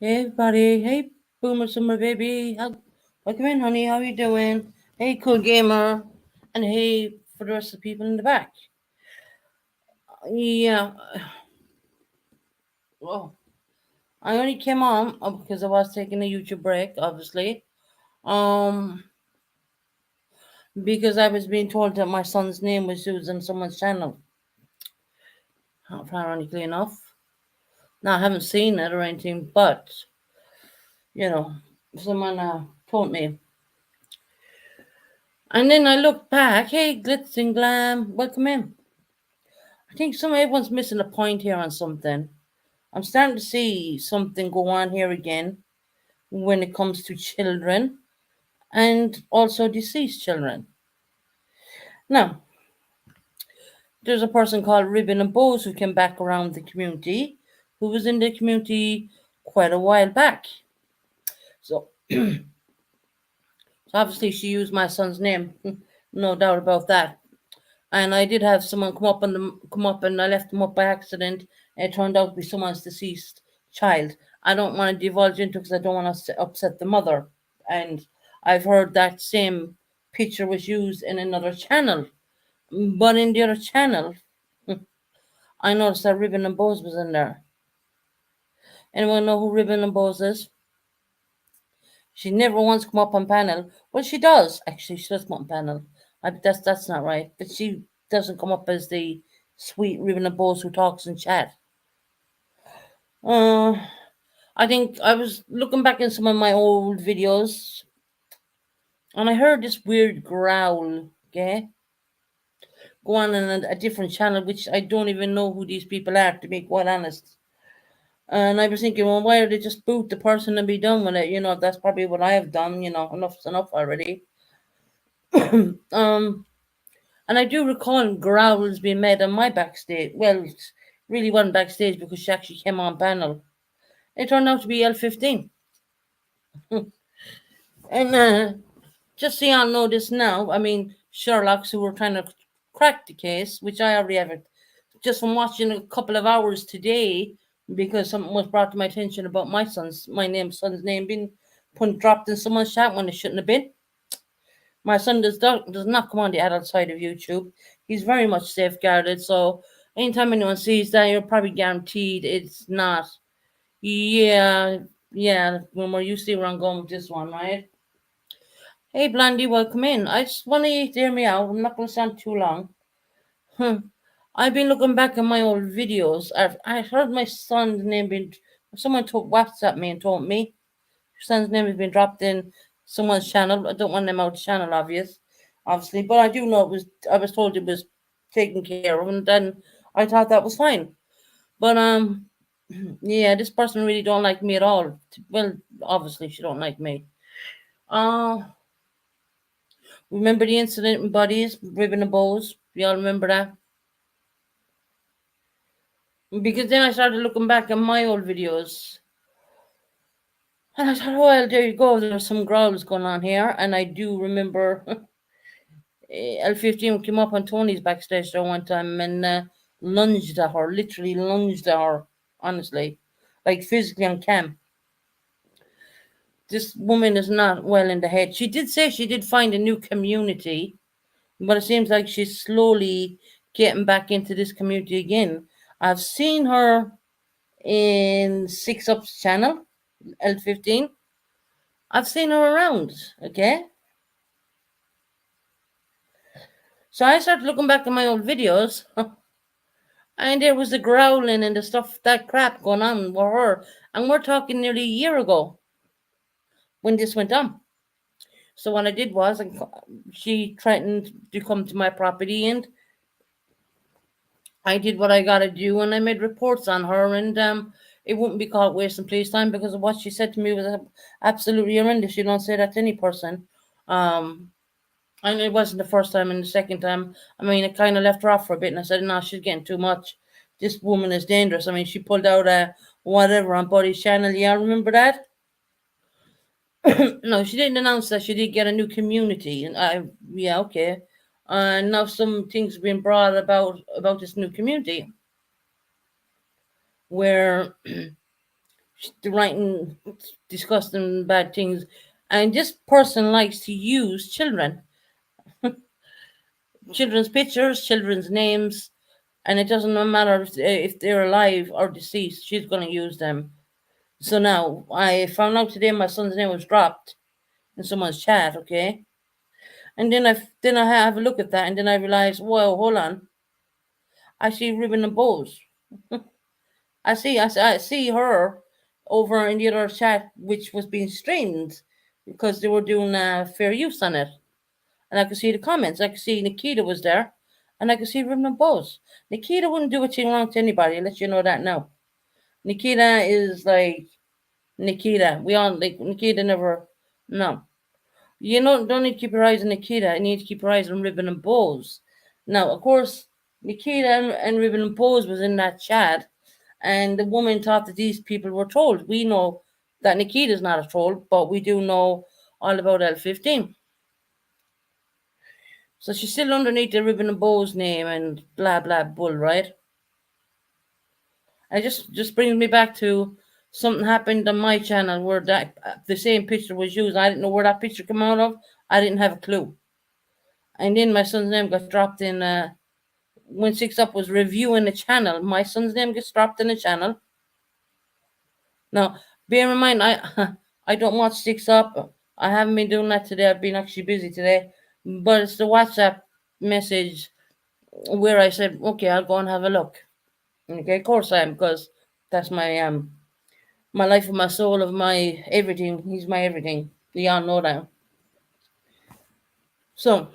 Hey everybody, hey Boomer Summer Baby, welcome in honey, how you doing? Hey Cool Gamer, and hey for the rest of the people in the back. Yeah, well, I only came on because I was taking a YouTube break, obviously. Um, because I was being told that my son's name was used on someone's channel, ironically enough. Now I haven't seen it or anything, but you know, someone told me. And then I looked back, hey Glitz and Glam, welcome in. I think everyone's missing a point here on something. I'm starting to see something go on here again when it comes to children and also deceased children. Now, there's a person called Ribbon and Bows who came back around the community, who was in the community quite a while back. So, so obviously she used my son's name, no doubt about that. And I did have someone come up, and I left them up by accident. And it turned out to be someone's deceased child. I don't want to divulge into because I don't want to upset the mother. And I've heard that same picture was used in another channel, but in the other channel, I noticed that Ribbon and Bows was in there. Anyone know who Ribbon and Bows is? She never once come up on panel. Well, she does actually. She does come up on panel. That's not right. But she doesn't come up as the sweet Ribbon and Bows who talks and chat. Uh, I think I was looking back in some of my old videos, and I heard this weird growl. Okay, go on in a different channel, which I don't even know who these people are, to be quite honest. And I was thinking, well, why don't they just boot the person and be done with it? That's probably what I have done. Enough's enough already. um, and I do recall growls being made on my backstage. Well, it really wasn't backstage because she actually came on panel. It turned out to be L15. And just so y'all know this now, I mean, Sherlock's who were trying to crack the case, which I already have it, just from watching a couple of hours today, because something was brought to my attention about son's name being dropped in someone's chat when it shouldn't have been. My son does not come on the adult side of YouTube. He's very much safeguarded. So anytime anyone sees that, you're probably guaranteed it's not. Yeah, yeah. You see where I'm going with this one, right? Hey, Blandy, welcome in. I just want you to hear me out. I'm not going to sound too long. I've been looking back at my old videos. I heard my son's name being. Someone took WhatsApp me and told me your son's name has been dropped in someone's channel. I don't want them out of channel, obviously, but I do know it was. I was told it was taken care of, and then I thought that was fine. But yeah, this person really don't like me at all. Well, obviously she don't like me. Uh, remember the incident in Buddies, Ribbon and Bows? Y'all remember that? Because then I started looking back at my old videos. And I thought, well, there you go. There's some growls going on here. And I do remember L15 came up on Tony's backstage there one time and lunged at her, literally lunged at her, honestly. Like physically on cam. This woman is not well in the head. She did say she did find a new community, but it seems like she's slowly getting back into this community again. I've seen her in Six Up's channel, L15. I've seen her around, okay? So I started looking back at my old videos, and there was the growling and the stuff, that crap going on with her. And we're talking nearly a year ago when this went on. So what I did was, she threatened to come to my property, and I did what I got to do, and I made reports on her, and it wouldn't be caught wasting police time because of what she said to me was absolutely horrendous. You don't say that to any person. And it wasn't the first time and the second time. I mean, it kind of left her off for a bit, and I said, no, she's getting too much. This woman is dangerous. I mean, she pulled out a whatever on Buddy's channel. Yeah, remember that? No, she didn't announce that she did get a new community, and yeah, okay. And now some things have been brought about this new community, where writing disgusting bad things, and this person likes to use children's pictures, children's names, and it doesn't matter if they're alive or deceased. She's going to use them. So now I found out today my son's name was dropped in someone's chat. Okay, and then I have a look at that, and then I realize, whoa, hold on, I see Ribbon and Bows. I see her over in the other chat, which was being streamed because they were doing fair use on it, and I could see the comments. I could see Nikita was there, and I could see Ribbon and Bows. Nikita wouldn't do a thing wrong to anybody. I'll let you know that now. Nikita is like Nikita. We all like Nikita never. No, you know, don't need to keep your eyes on Nikita. You need to keep your eyes on Ribbon and Bows. Now, of course, Nikita and Ribbon and Bows was in that chat, and the woman thought that these people were trolls. We know that Nikita's not a troll, but we do know all about L15. So she's still underneath the Ribbon and Bows name and blah blah bull, right? And it just brings me back to something happened on my channel where that the same picture was used. I didn't know where that picture came out of. I didn't have a clue. And then my son's name got dropped in when Six Up was reviewing the channel. My son's name gets dropped in the channel. Now, bear in mind, I don't watch Six Up. I haven't been doing that today. I've been actually busy today. But it's the WhatsApp message where I said, okay, I'll go and have a look. Okay, of course I am, because that's my life and my soul of my everything. He's my everything. We all know that. So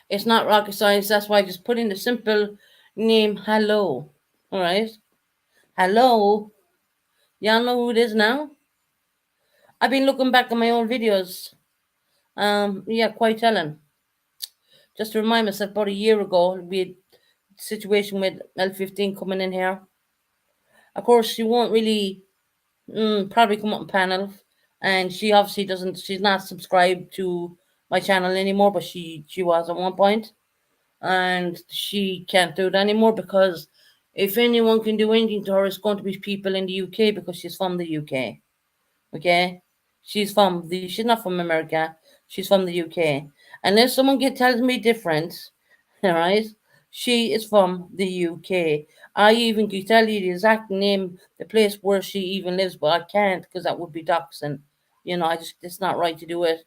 it's not rocket science. That's why I just put in the simple name hello. All right. Hello. Y'all know who it is now? I've been looking back at my old videos. Yeah, quite telling. Just to remind myself, about a year ago, we had a situation with L15 coming in here. Of course, she won't really probably come up in panel, and she obviously doesn't. She's not subscribed to my channel anymore, but she was at one point, and she can't do it anymore because if anyone can do anything to her, it's going to be people in the UK because she's from the UK. Okay, she's not from America. She's from the UK. Unless someone tells me different, all right, she is from the UK. I even could tell you the exact name, the place where she even lives, but I can't because that would be doxing. You know, it's not right to do it.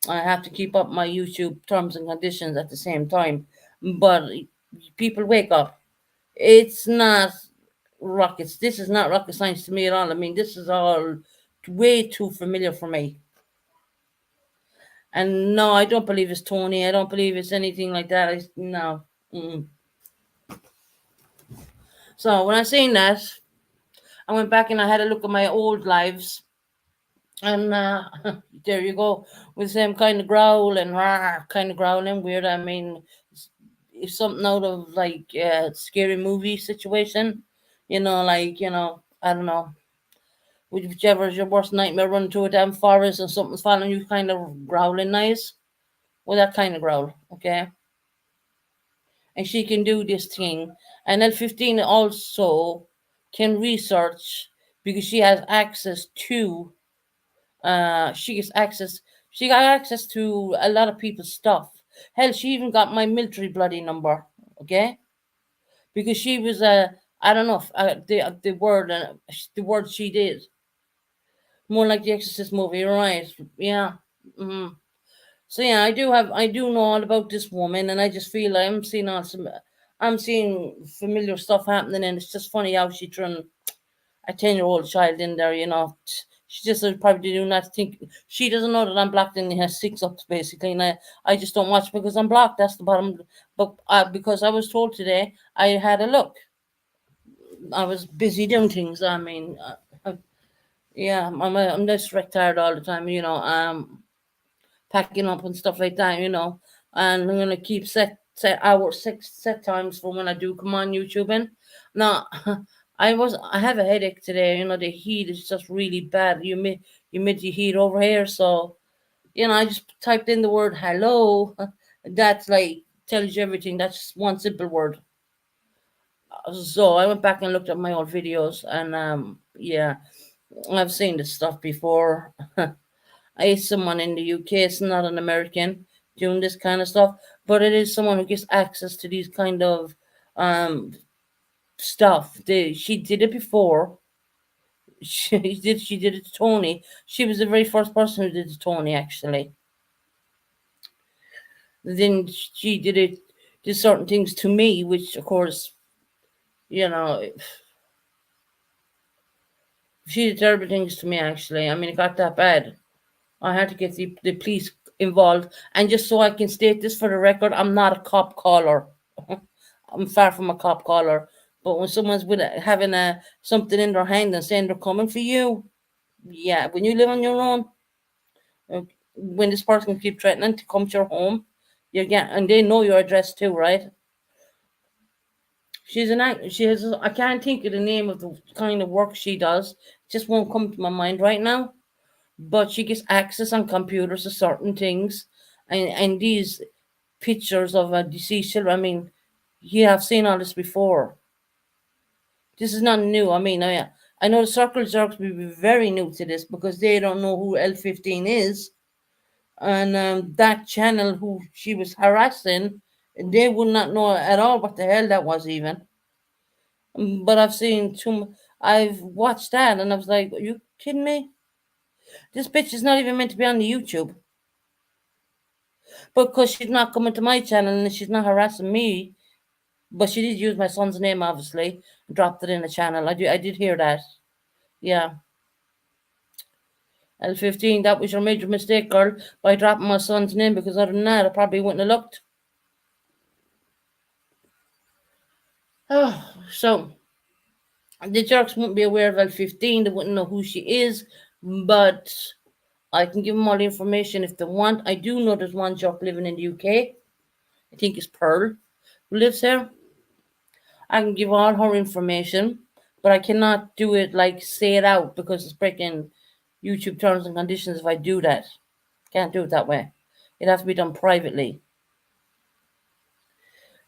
I have to keep up my YouTube terms and conditions at the same time. But people wake up. It's not rockets. This is not rocket science to me at all. I mean, this is all way too familiar for me. And no, I don't believe it's Tony. I don't believe it's anything like that. No. Mm-mm. So when I seen that, I went back and I had a look at my old lives. And there you go, with the same kind of growl and rah, kind of growling, weird. I mean, it's something out of like a scary movie situation. I don't know, whichever is your worst nightmare, run to a damn forest and something's following you, kind of growling nice. Well, that kind of growl, okay? And she can do this thing. And L15 also can research because she has access to she got access to a lot of people's stuff. Hell, she even got my military bloody number, okay? Because she was I don't know if, the word she did more like the Exorcist movie, right? Yeah. Mm-hmm. So yeah, I do know all about this woman, and I just feel I'm seeing familiar stuff happening, and it's just funny how she threw a 10-year-old child in there. She just probably do not think she doesn't know that I'm blocked and has Six Ups basically, and I just don't watch because I'm blocked. That's the bottom. But because I was told today, I had a look. I was busy doing things. I mean, yeah, I'm just tired all the time. Packing up and stuff like that, and I'm gonna keep set hours, set times for when I do come on YouTube. And now, I have a headache today. The heat is just really bad. Humidity heat over here, so I just typed in the word hello. That's like tells you everything. That's one simple word. So I went back and looked at my old videos, and Yeah, I've seen this stuff before. I someone in the UK. It's not an American doing this kind of stuff, but it is someone who gets access to these kind of um stuff. She did it before. She did it to Tony. She was the very first person who did it to Tony, actually. Then she did certain things to me, which of course, you know, she did terrible things to me. Actually, I mean, it got that bad. I had to get the police involved, and just so I can state this for the record, I'm not a cop caller. I'm far from a cop caller. But when someone's having a something in their hand and saying they're coming for you, yeah, when you live on your own, uh, when this person keep threatening to come to your home, you get, and they know your address too, right? She's an act. She has. I can't think of the name of the kind of work she does. Just won't come to my mind right now. But she gets access on computers to certain things, and these pictures of a deceased children. I mean, you have seen all this before. This is not new. I mean, I know the circle jerks will be very new to this because they don't know who L15 is, and that channel who she was harassing, they would not know at all what the hell that was even. But I've seen I've watched that, and I was like, "Are you kidding me? This bitch is not even meant to be on the YouTube." But because she's not coming to my channel and she's not harassing me, but she did use my son's name, obviously, and dropped it in the channel. I did hear that. Yeah. L15, that was your major mistake, girl, by dropping my son's name, because other than that, I probably wouldn't have looked. Oh, so the jerks wouldn't be aware of L15, they wouldn't know who she is, but I can give them all the information if they want. I do know there's one jerk living in the UK. I think it's Pearl who lives here. I can give all her information, but I cannot do it like say it out because it's breaking YouTube terms and conditions if I do that. Can't do it that way. It has to be done privately.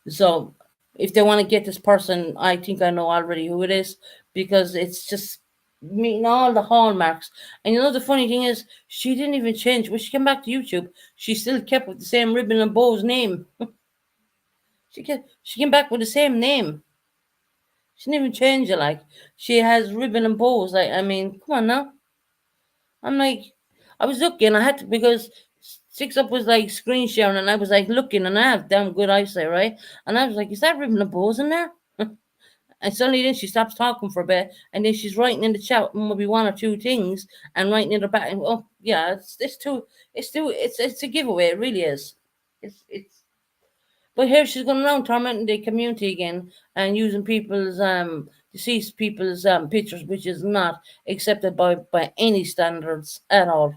So if they want to get this person, I think I know already who it is because it's just meeting all the hallmarks. And you know the funny thing is, she didn't even change. When she came back to YouTube, she still kept with the same Ribbon and Bow's name. She came back with the same name. She didn't even change it. Like she has Ribbon and Bows. Like I mean, come on now. I'm like, I was looking. I had to because Six Up was like screen sharing, and I was like looking, and I have damn good eyesight, right? And I was like, is that Ribbon and Bows in there? And suddenly then she stops talking for a bit, and then she's writing in the chat maybe one or two things, and writing in the back. And oh yeah, it's a giveaway. It really is. It's. But here she's going around tormenting the community again and using people's deceased people's pictures, which is not accepted by any standards at all.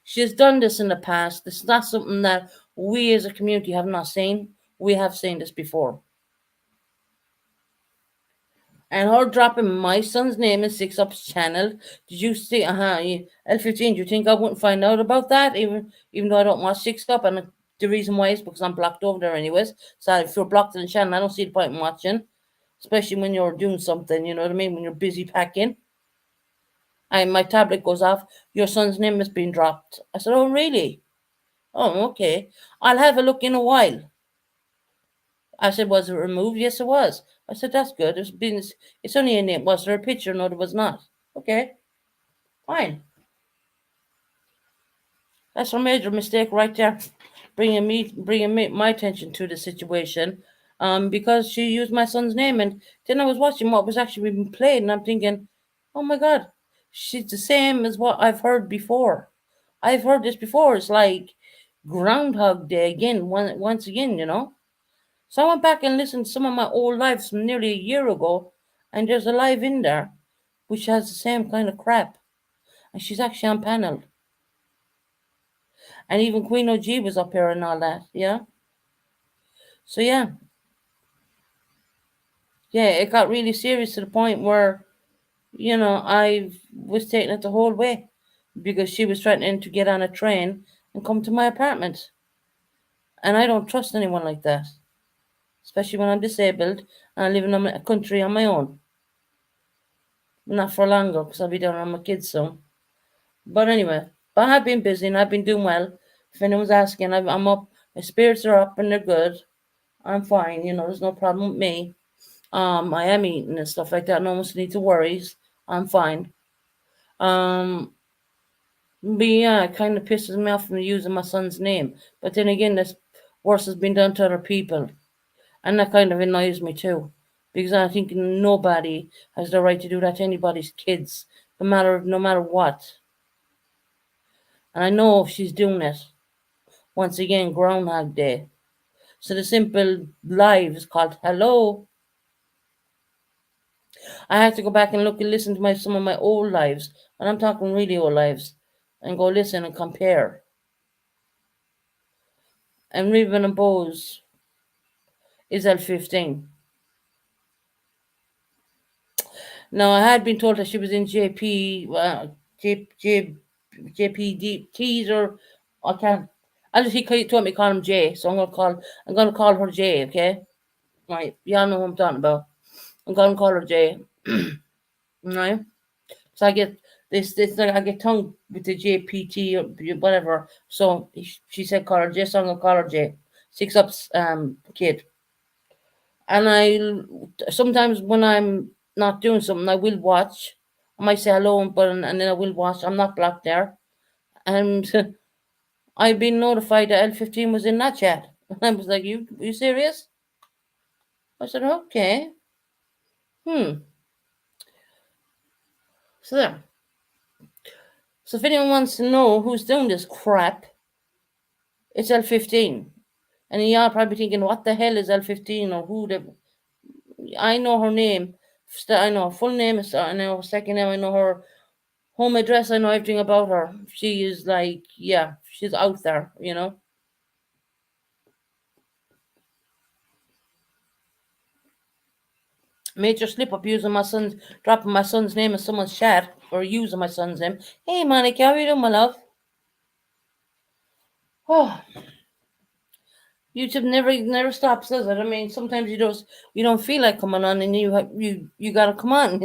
She has done this in the past. This is not something that we as a community have not seen. We have seen this before. And her dropping my son's name in Six Up's channel. Did you see? L15. Do you think I wouldn't find out about that? Even though I don't watch Six Up, and the reason why is because I'm blocked over there anyways. So if you're blocked in the channel, I don't see the point in watching, especially when you're doing something. You know what I mean? When you're busy packing, and my tablet goes off. Your son's name has been dropped. I said, "Oh really? Oh okay. I'll have a look in a while." I said, "Was it removed?" "Yes, it was." I said, "That's good. It's only a name. Was there a picture?" "No, there was not." "Okay, fine." That's a major mistake right there, bringing my attention to the situation, because she used my son's name, and then I was watching what was actually being played, and I'm thinking, "Oh my God, she's the same as what I've heard before. I've heard this before. It's like Groundhog Day again, once again, you know." So I went back and listened to some of my old lives from nearly a year ago, and there's a live in there which has the same kind of crap. And she's actually on panel. And even Queen OG was up here and all that, yeah? So yeah, it got really serious to the point where, I was taking it the whole way because she was threatening to get on a train and come to my apartment. And I don't trust anyone like that, especially when I'm disabled and I live in a country on my own. Not for longer because I'll be down on my kids soon. But anyway, but I've been busy and I've been doing well. If anyone's asking, I'm up. My spirits are up and they're good. I'm fine. There's no problem with me. I am eating and stuff like that. No one's need to worry. I'm fine. Um, but yeah, it kind of pisses me off from using my son's name. But then again, this worse has been done to other people, and that kind of annoys me too, because I think nobody has the right to do that to anybody's kids, no matter what. And I know she's doing it once again, Groundhog Day. So the simple live is called Hello. I have to go back and look and listen to some of my old lives, and I'm talking really old lives, and go listen and compare. And Ribbon and Bows is L15. Now I had been told that she was in JPDTs, or I can't. I just he told me to call him J, so I'm gonna call her J. Okay, right? Y'all know who I'm talking about. I'm gonna call her J. Right? So I get this like I get tongue with the JPT or whatever. So she said call her J, so I'm gonna call her J. 6 Ups kid. And I sometimes when I'm not doing something, I will watch. I might say hello, and then I will watch. I'm not blocked there, and I've been notified that L15 was in that chat. I was like, "You serious?" I said, "Okay." Hmm. So there. So if anyone wants to know who's doing this crap, it's L15. And y'all probably thinking, what the hell is L15 or who the. I know her name. I know her full name. I know her second name. I know her home address. I know everything about her. She is like, yeah, she's out there. Major slip up dropping my son's name in someone's chat or using my son's name. Hey, Monica, how are you doing, my love? Oh, YouTube never stops, does it? I mean, sometimes you don't feel like coming on, and you gotta come on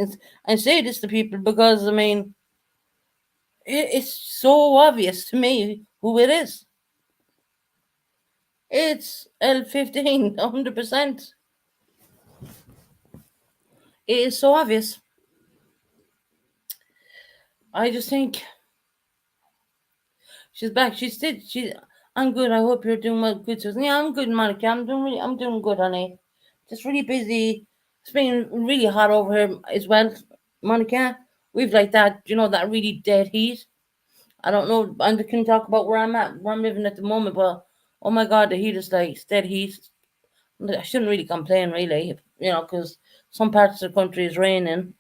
and say this to people because I mean it's so obvious to me who it is. It's L15, 100%. It is so obvious. I just think she's back. I'm good. I hope you're doing well. Good, Susan. Yeah, I'm good, Monica. I'm doing good, honey. Just really busy. It's been really hot over here as well, Monica. We've like that really dead heat. I don't know. I can talk about where I'm living at the moment, but oh my God, the heat is like dead heat. I shouldn't really complain, really, because some parts of the country is raining.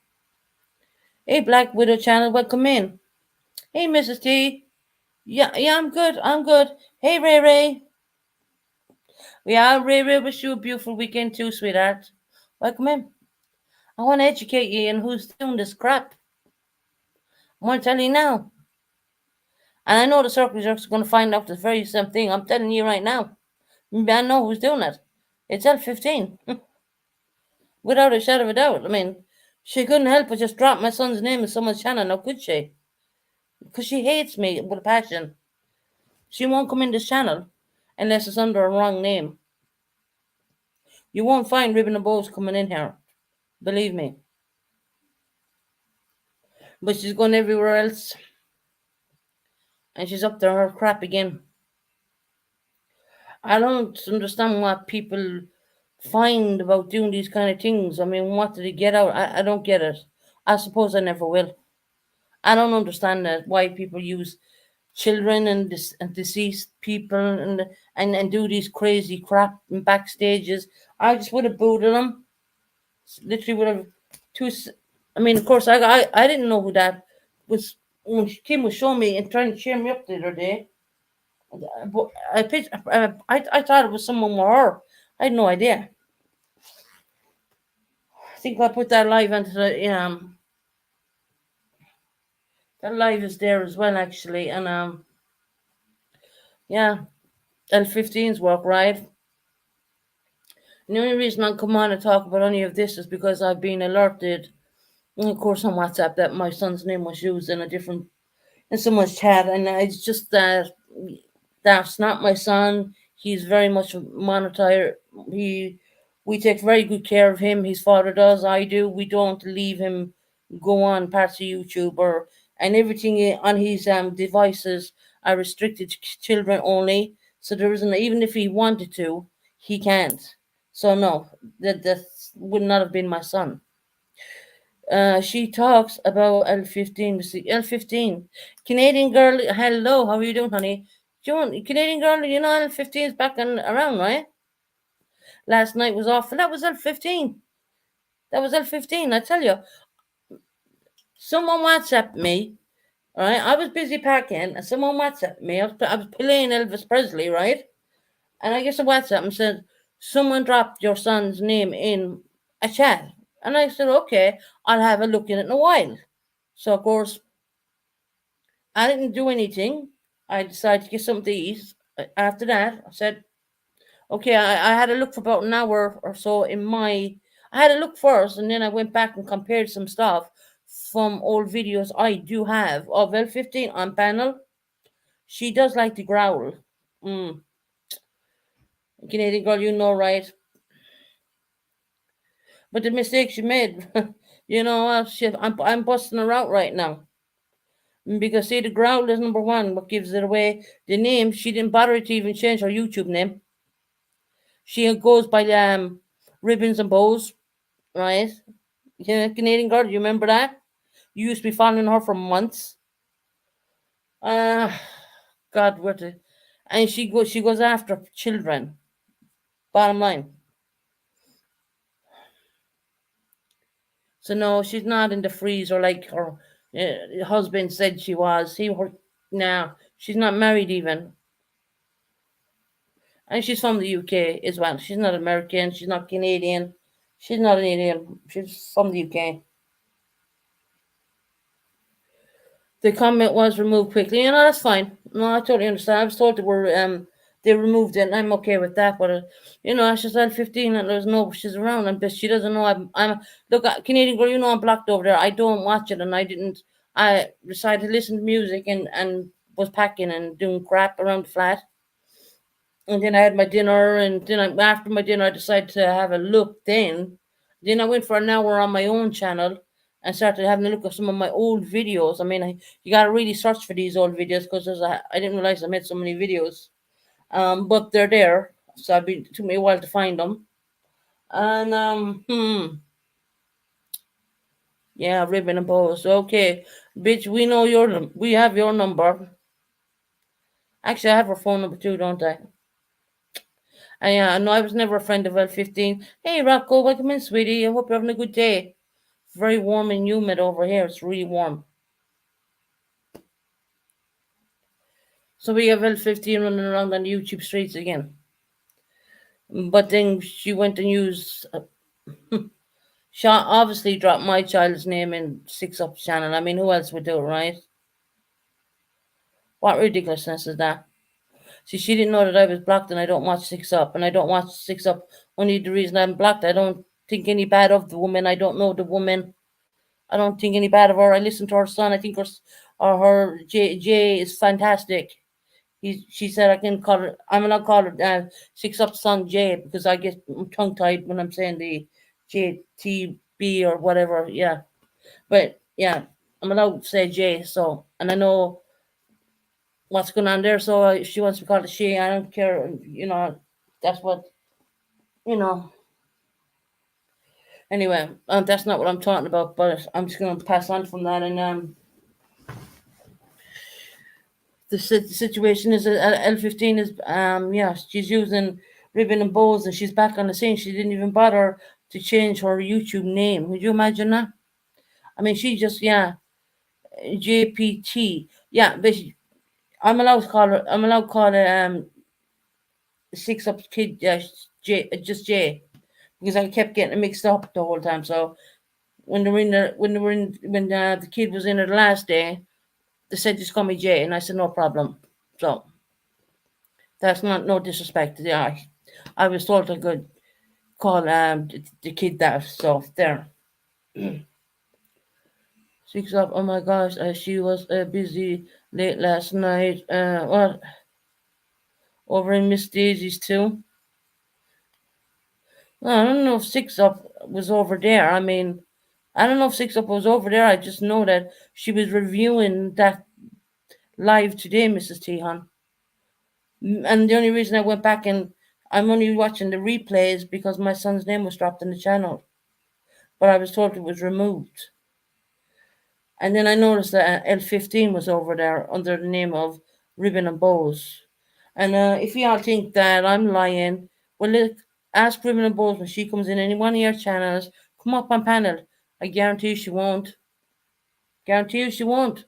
Hey, Black Widow channel, welcome in. Hey, Mrs. T. Yeah, yeah, I'm good. I'm good. Hey, Ray Ray. Yeah, Ray Ray, wish you a beautiful weekend too, sweetheart. Welcome in. I want to educate you in who's doing this crap. I want to tell you now. And I know the circle jerks are going to find out the very same thing. I'm telling you right now. Maybe I know who's doing it. It's L15. Without a shadow of a doubt. I mean, she couldn't help but just drop my son's name in someone's channel, now could she? Because she hates me with a passion. She won't come in this channel unless it's under a wrong name. You won't find Ribbon and Bows coming in here. Believe me. But she's going everywhere else. And she's up to her crap again. I don't understand what people find about doing these kind of things. I mean, what do they get out? I don't get it. I suppose I never will. I don't understand that why people use children and deceased people and do these crazy crap in backstages. I just would have booted them. Literally would have two. I mean, of course, I didn't know who that was when Kim was showing me and trying to cheer me up the other day. But I thought it was someone with her. I had no idea. I think I put that live into the that live is there as well actually, and yeah, L15's work right. And the only reason I come on and talk about any of this is because I've been alerted And of course, on WhatsApp, that my son's name was used in someone's chat, and it's just that that's not my son. He's very much monitored. He, we take very good care of him. His father does. I do. We don't leave him go on parts of YouTube or and everything on his devices are restricted to children only. So there isn't even if he wanted to, he can't. So no, that would not have been my son. She talks about L15. L15. Canadian girl, hello, how are you doing, honey? Joan, Canadian girl, you know L15 is back and around, right? Last night was off, and that was L15. That was L15, I tell you. Someone WhatsApped me, right? I was busy packing, and someone WhatsApped me. I was playing Elvis Presley, right? And I guess a WhatsApp and said, someone dropped your son's name in a chat. And I said, okay, I'll have a look in it in a while. So, of course, I didn't do anything. I decided to get something to eat. After that, I said, okay, I had a look for about an hour or so in my. I had a look first, and then I went back and compared some stuff from old videos I do have of L15 on panel. She does like to growl. Mm, Canadian girl, you know, right? But the mistake she made, I'm busting her out right now. Because see, the growl is number one. What gives it away? The name, she didn't bother to even change her YouTube name. She goes by Ribbons and Bows, right? Yeah, Canadian girl, you remember that? You used to be following her for months. Uh God, what the and she goes after children. Bottom line. So no, she's not in the freezer like her husband said she was. Now she's not married even, and she's from the UK as well. She's not American. She's not Canadian. She's not an alien. She's from the UK. The comment was removed quickly. You know, that's fine. No, I totally understand. I was told they removed it, and I'm okay with that. But she's at 15, and there's no she's around, and but she doesn't know I'm look Canadian girl. You know, I'm blocked over there. I don't watch it, and I didn't. I decided to listen to music and was packing and doing crap around the flat. And then I had my dinner, and after my dinner, I decided to have a look. Then I went for an hour on my own channel and started having a look at some of my old videos. I mean, you gotta really search for these old videos because I didn't realize I made so many videos. But they're there, so it took me a while to find them. And yeah, ribbon and bows. Okay, bitch, we have your number. Actually, I have her phone number too, don't I? No, I was never a friend of L15. Hey, Rocco, welcome in, sweetie. I hope you're having a good day. It's very warm and humid over here. It's really warm. So we have L15 running around on the YouTube streets again. But then she went and used. She obviously dropped my child's name in Six Up channel. I mean, who else would do it, right? What ridiculousness is that? See, she didn't know that I was blocked and I don't watch Six Up. And I don't watch Six Up only the reason I'm blocked. I don't think any bad of the woman. I don't know the woman. I don't think any bad of her. I listen to her son. I think her Jay is fantastic. She said I can call her. I'm allowed to call her Six Up son Jay because I get tongue tied when I'm saying the JTB or whatever. Yeah, but yeah, I'm allowed to say Jay. So and I know what's going on there. So if she wants to call it she, I don't care. That's what you know. Anyway, that's not what I'm talking about. But I'm just gonna pass on from that and the situation is L15 is she's using ribbon and bows and she's back on the scene. She didn't even bother to change her YouTube name. Would you imagine that? I mean, she just JPT. Yeah, but I'm allowed to call her. I'm allowed to call her Six Up Kid J just J because I kept getting it mixed up the whole time. So when they were in the when they were in when the kid was in there the last day, they said just call me J, and I said no problem. So that's not no disrespect. Yeah, I was told I could call the kid that. So there. 6 up. Oh my gosh, she was busy late last night. What? Over in Miss Daisy's too. No, I don't know if 6 up was over there. I mean, I don't know if 6 up was over there. I just know that she was reviewing that live today, Mrs. Tihan. And the only reason I went back and I'm only watching the replays because my son's name was dropped in the channel, but I was told it was removed. And then I noticed that L15 was over there under the name of Ribbon and Bows. And if y'all think that I'm lying, well, ask Ribbon and Bows when she comes in any one of your channels, come up on panel. I guarantee you she won't. Guarantee you she won't.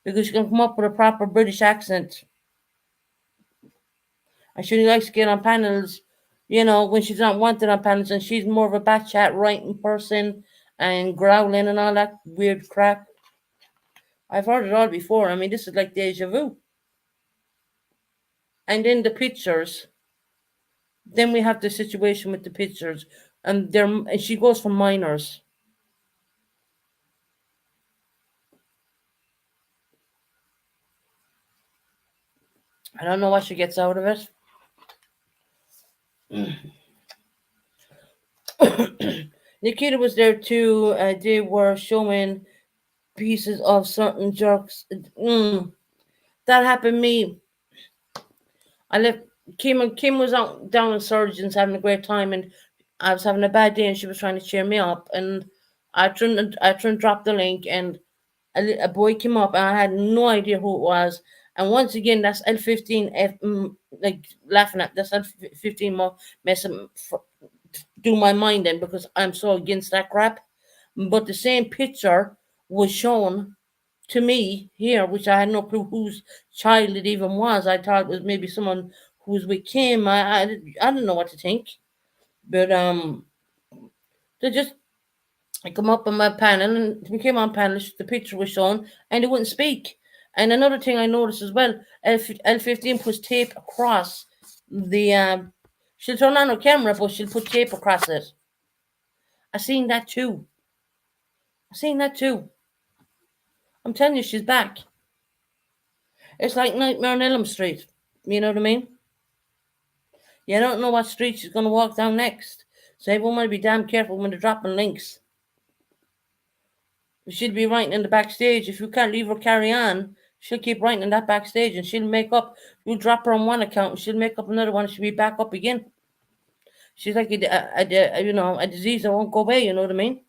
Because she can come up with a proper British accent. And she likes to get on panels, when she's not wanted on panels, and she's more of a bat chat writing person and growling and all that weird crap. I've heard it all before. I mean, this is like deja vu. And then the pictures. Then we have the situation with the pictures, and she goes for minors. I don't know what she gets out of it. Nikita was there too. They were showing pieces of certain jerks. That happened me. I left. Kim was out down in Surgeons having a great time, and I was having a bad day, and she was trying to cheer me up. And I turned dropped the link, and a boy came up, and I had no idea who it was. And once again, that's L15, like laughing at that's L15 more messing do my mind in because I'm so against that crap. But the same picture was shown to me here, which I had no clue whose child it even was. I thought it was maybe someone who was with Kim. I didn't know what to think, but they just come up on my panel and we came on panel. The picture was shown and they wouldn't speak. And another thing I noticed as well, L15 puts tape across the. She'll turn on her camera, but she'll put tape across it. I seen that too. I'm telling you, she's back. It's like Nightmare on Elm Street. You know what I mean? You don't know what street she's going to walk down next. So everyone want to be damn careful when they're dropping links. She'll be writing in the backstage. If you can't leave her carry on, she'll keep writing in that backstage and she'll make up. You'll drop her on one account and she'll make up another one and she'll be back up again. She's like a disease that won't go away, you know what I mean?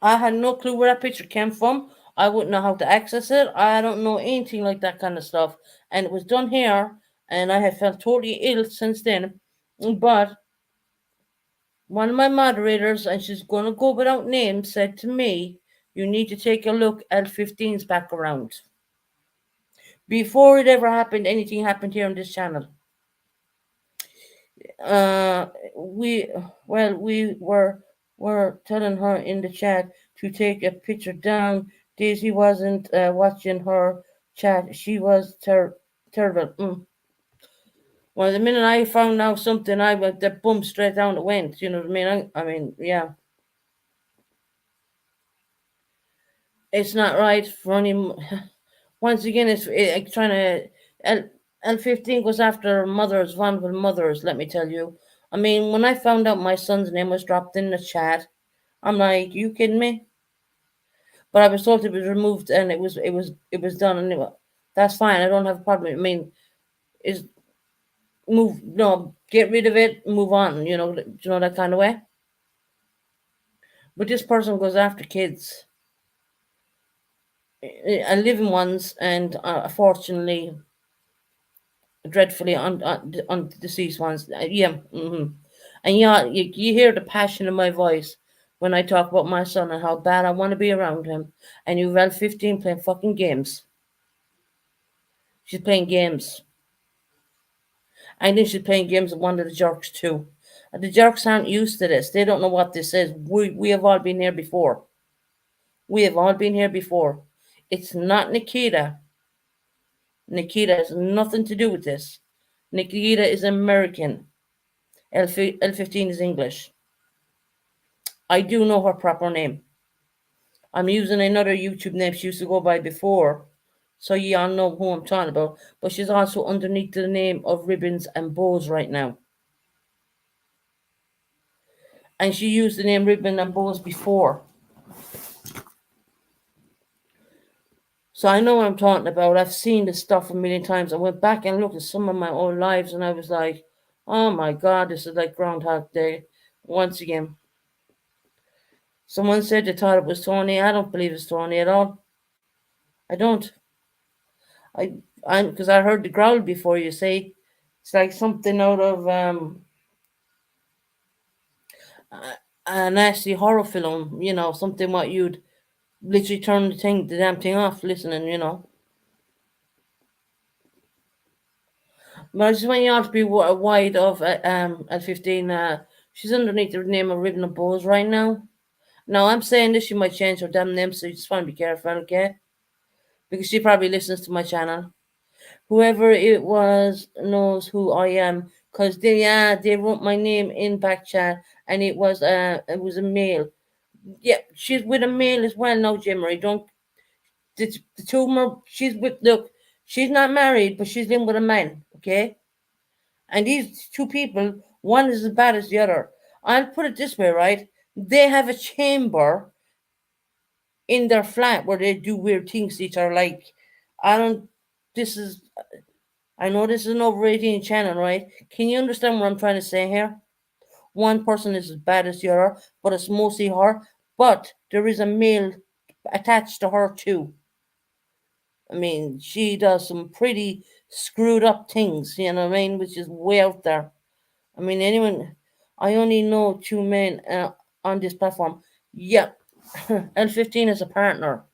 I had no clue where that picture came from. I wouldn't know how to access it. I don't know anything like that kind of stuff. And it was done here, and I have felt totally ill since then. But one of my moderators, and she's going to go without name, said to me, you need to take a look at 15's back around. Before it ever happened, anything happened here on this channel. We were telling her in the chat to take a picture down. Daisy wasn't watching her chat. She was terrible. Well, the minute I found out something, I went the boom straight down it went. You know what I mean? I mean, yeah. It's not right for any. Once again, it's trying to. L15 goes after mothers, vulnerable mothers. Let me tell you. I mean, when I found out my son's name was dropped in the chat, I'm like, you kidding me? But I was told it was removed and it was done anyway. That's fine. I don't have a problem. I mean, is move no, get rid of it, move on. That kind of way. But this person goes after kids, living ones, and unfortunately, dreadfully on deceased ones. Yeah. And yeah, you hear the passion in my voice when I talk about my son and how bad I want to be around him. And you've L15 playing fucking games. She's playing games. I think she's playing games with one of the jerks too. And the jerks aren't used to this. They don't know what this is. We have all been here before. We have all been here before. It's not Nikita. Nikita has nothing to do with this. Nikita is American. L15 is English. I do know her proper name. I'm using another YouTube name she used to go by before, so you all know who I'm talking about. But she's also underneath the name of Ribbons and Bows right now. And she used the name Ribbon and Bows before. So I know what I'm talking about. I've seen this stuff a million times. I went back and looked at some of my old lives and I was like, oh my God, this is like Groundhog Day once again. Someone said they thought it was Tony. I don't believe it's Tony at all. I don't. I because I heard the growl before. You say it's like something out of a nasty horror film. Something what you'd literally turn the damn thing off listening. But I just want you all to be wide of at 15. She's underneath the name of Ribbon of Bows right now. Now I'm saying this, she might change her damn name, so you just want to be careful, okay? Because she probably listens to my channel. Whoever it was knows who I am, cause they wrote my name in back chat, and it was a male. Yeah, she's with a male as well now, Jimmery. Don't the two more. She's with look. She's not married, but she's in with a man. Okay, and these two people, one is as bad as the other. I'll put it this way, right? They have a chamber in their flat where they do weird things to each other. Like, I don't. This is. I know this is an over 18 channel, right? Can you understand what I'm trying to say here? One person is as bad as the other, but it's mostly her. But there is a male attached to her too. I mean, she does some pretty screwed up things, you know what I mean? Which is way out there. I mean, I only know two men on this platform. Yep, L15 is a partner.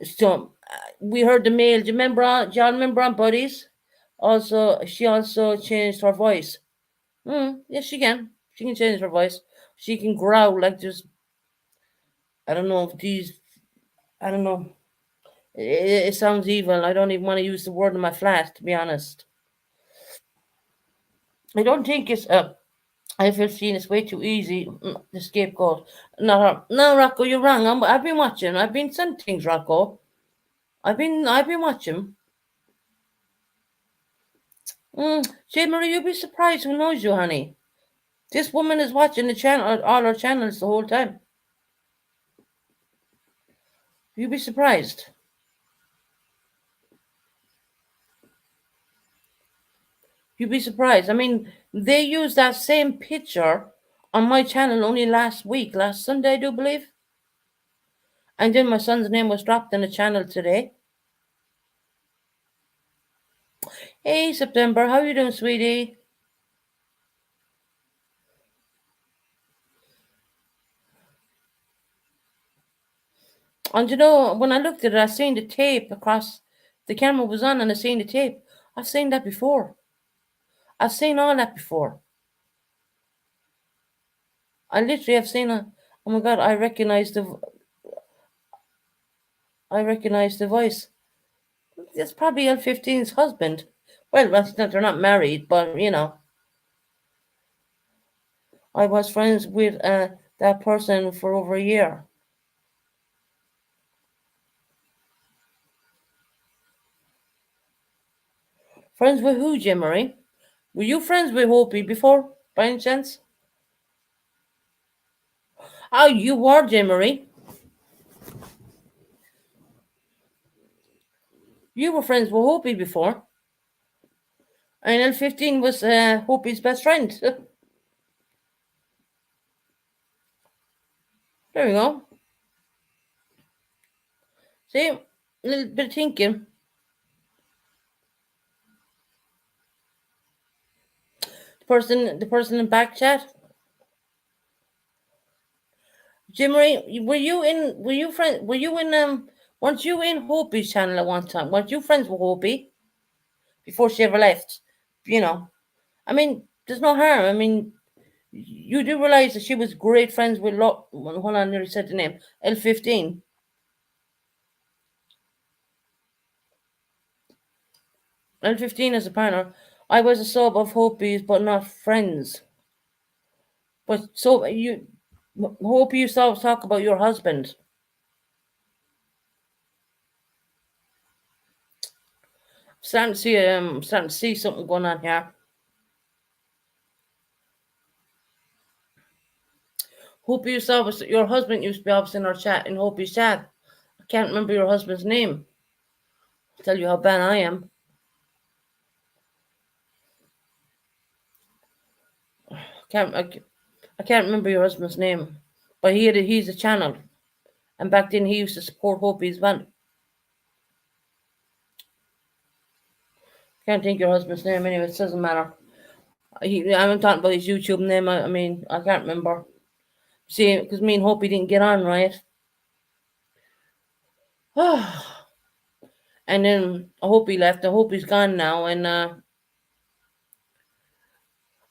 So we heard the male. Do you remember? Do y'all remember on Buddies? Also, she also changed her voice. Yes, she can. She can change her voice. She can growl like just. I don't know if these. I don't know. It sounds evil. I don't even want to use the word in my flat, to be honest. I don't think it's F15 is way too easy. The scapegoat. No, Rocco, you're wrong. I've been watching. I've been sent things, Rocco. I've been watching. Jay Marie, you'll be surprised who knows you, honey. This woman is watching the channel, all our channels the whole time. You'll be surprised. You'd be surprised. I mean, they used that same picture on my channel only last Sunday, I do believe. And then my son's name was dropped in the channel today. Hey, September, how you doing, sweetie? And when I looked at it, I seen the tape across. The camera was on, and I seen the tape. I've seen that before. I've seen all that before. I literally have seen a. Oh my God! I recognize the voice. It's probably L15's husband. Well, they're not married, but I was friends with that person for over a year. Friends with who, Jim Murray? Were you friends with Hopi before, by any chance? Oh, you were, Jim Murray. You were friends with Hopi before. And L15 was Hopi's best friend. There we go. See, a little bit of thinking. The person in back chat. Jim Murray, were you friend, were you in, weren't you in Hopi's channel at one time? Weren't you friends with Hopi before she ever left? I mean, there's no harm. I mean, you do realize that she was great friends with hold on, I nearly said the name. L15. L15 as a partner. I was a sub of Hopi's, but not friends. But so you hope you saw talk about your husband. Starting to see something going on here. Hope you saw your husband used to be obviously in our chat in Hope's chat. I can't remember your husband's name. I'll tell you how bad I am. Can't I, I can't remember your husband's name, but he's a channel, and back then he used to support Hope's well. Can't think your husband's name anyway. It doesn't matter. I'm talking about his YouTube name. I mean, I can't remember. See, because me and Hope didn't get on right. And then I hope he left. I hope he's gone now. And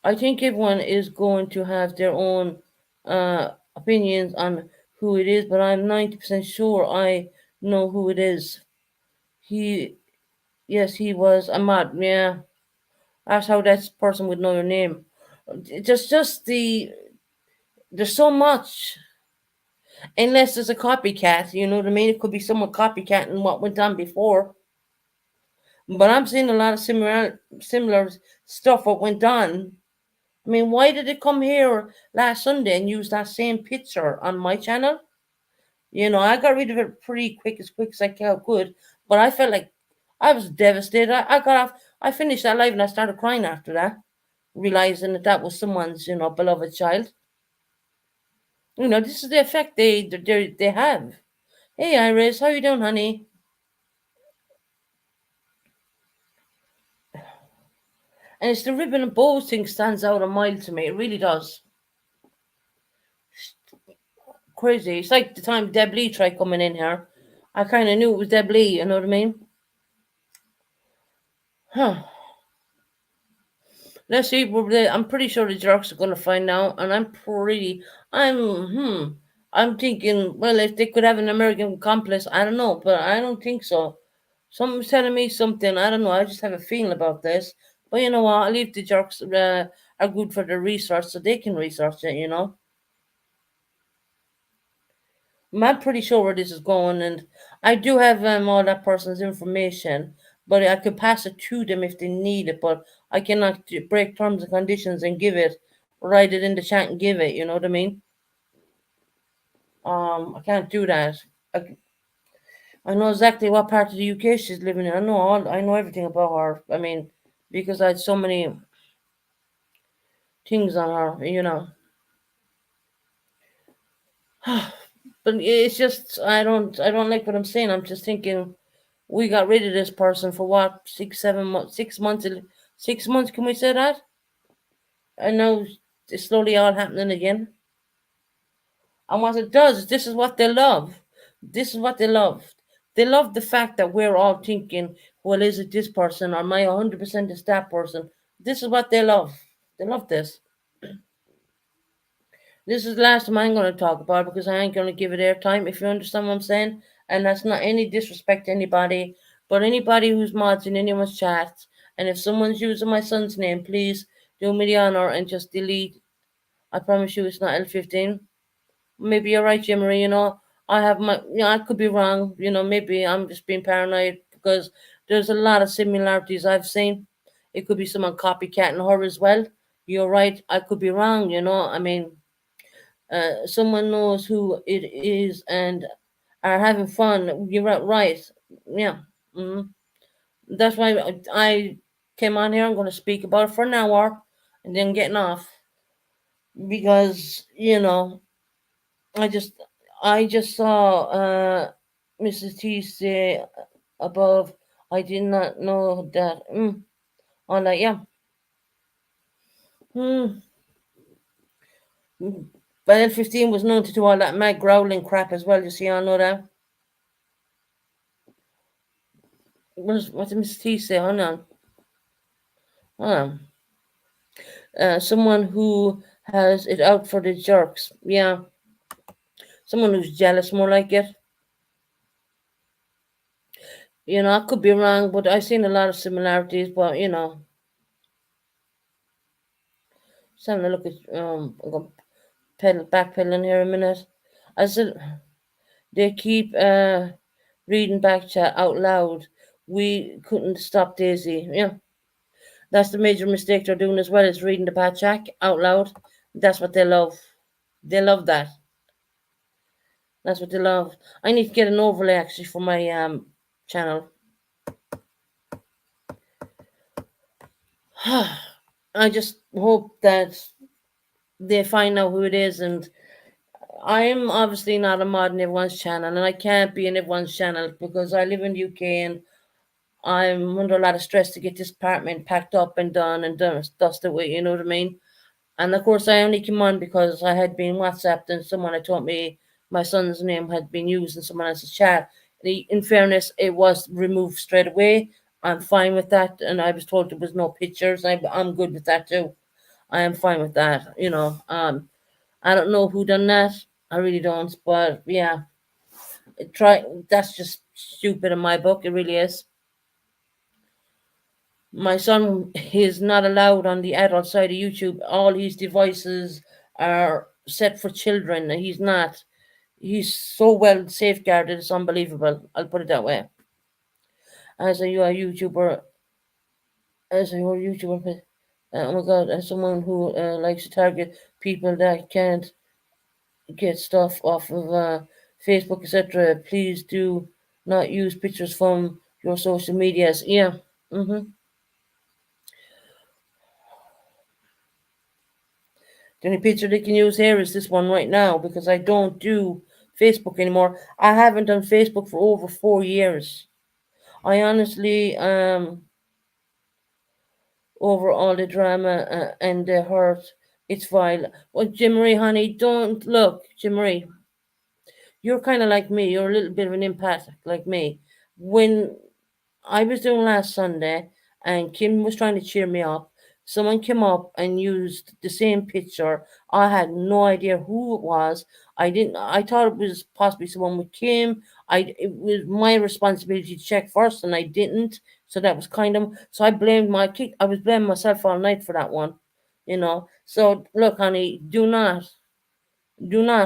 I think everyone is going to have their own opinions on who it is, but I'm 90% sure I know who it is. He, yes, he was Ahmad. Yeah, that's how that person would know your name. Just there's so much. Unless there's a copycat, you know what I mean? It could be someone copycatting what went on before. But I'm seeing a lot of similar stuff what went on. I mean, why did it come here last Sunday and use that same picture on my channel? You know, I got rid of it pretty quick as I could. But I felt like I was devastated. I got off. I finished that live and I started crying after that, realizing that was someone's beloved child. This is the effect they have. Hey, Iris, how you doing, honey? And it's the ribbon and bows thing stands out a mile to me. It really does. Crazy. It's like the time Deb Lee tried coming in here. I kind of knew it was Deb Lee, you know what I mean? Huh. Let's see. I'm pretty sure the jerks are going to find out. And I'm thinking, well, if they could have an American accomplice, I don't know. But I don't think so. Something's telling me something. I don't know. I just have a feeling about this. But you know what? I'll leave the jerks are good for the research so they can research it, I'm pretty sure where this is going, and I do have all that person's information, but I could pass it to them if they need it. But I cannot break terms and conditions and give it, write it in the chat and give it. You know what I mean? I can't do that. I know exactly what part of the UK she's living in. I know everything about her. I mean, because I had so many things on her. But it's just I don't like what I'm saying. I'm just thinking we got rid of this person for what 6 7 months 6 months 6 months, can we say that? And now it's slowly all happening again. And what it does, this is what they love. This is what they love the fact that we're all thinking, well, is it this person or am I 100% is that person? This is what they love this. This is the last time I'm going to talk about it because I ain't going to give it airtime, if you understand what I'm saying. And that's not any disrespect to anybody, but anybody who's mods in anyone's chats. And if someone's using my son's name, please do me the honor and just delete. I promise you it's not L15. Maybe you're right, Jimmery. I have I could be wrong. Maybe I'm just being paranoid because there's a lot of similarities I've seen. It could be someone copycatting her as well. You're right. I could be wrong. I mean, someone knows who it is and are having fun. You're right. Yeah. hmm That's why I came on here. I'm going to speak about it for an hour and then getting off because I just I just saw Mrs. T say above. I did not know that. On that, yeah. Hmm. But L15 was known to do all that mad growling crap as well. You see, I know that. What did Mrs. T say? Hold on. Hold on. Someone who has it out for the jerks. Yeah. Someone who's jealous, more like it. I could be wrong, but I've seen a lot of similarities. But just having a look at backpedaling here a minute. I said they keep reading back chat out loud. We couldn't stop Daisy. Yeah, that's the major mistake they're doing as well, is reading the back chat out loud. That's what they love. They love that. That's what they love. I need to get an overlay actually for my channel. I just hope that they find out who it is. And I'm obviously not a mod in everyone's channel, and I can't be in everyone's channel because I live in the UK and I'm under a lot of stress to get this apartment packed up and done and dusted away, you know what I mean? And of course, I only came on because I had been WhatsApped and someone had told me my son's name had been used in someone else's chat. In fairness, it was removed straight away. I'm fine with that, and I was told there was no pictures. I'm good with that too. I am fine with that. I don't know who done that. I really don't. But yeah, try. That's just stupid in my book. It really is. My son is not allowed on the adult side of YouTube. All his devices are set for children. He's not. He's so well safeguarded. It's unbelievable. I'll put it that way. As a YouTuber, as a YouTuber, oh my God, as someone who likes to target people that can't get stuff off of Facebook, etc. Please do not use pictures from your social medias. Yeah. Mm-hmm. The only picture they can use here is this one right now because I don't do Facebook anymore. I haven't done Facebook for over 4 years. I honestly, over all the drama and the hurt, it's vile. Well, Jim Marie, honey, don't look, Jim Marie. You're kind of like me. You're a little bit of an empath like me. When I was doing last Sunday, and Kim was trying to cheer me up. Someone came up and used the same picture. I had no idea who it was. I didn't. I thought it was possibly someone with Kim. It was my responsibility to check first, and I didn't. So that was kind of. So I blamed my kick. I was blaming myself all night for that one. So look, honey, do not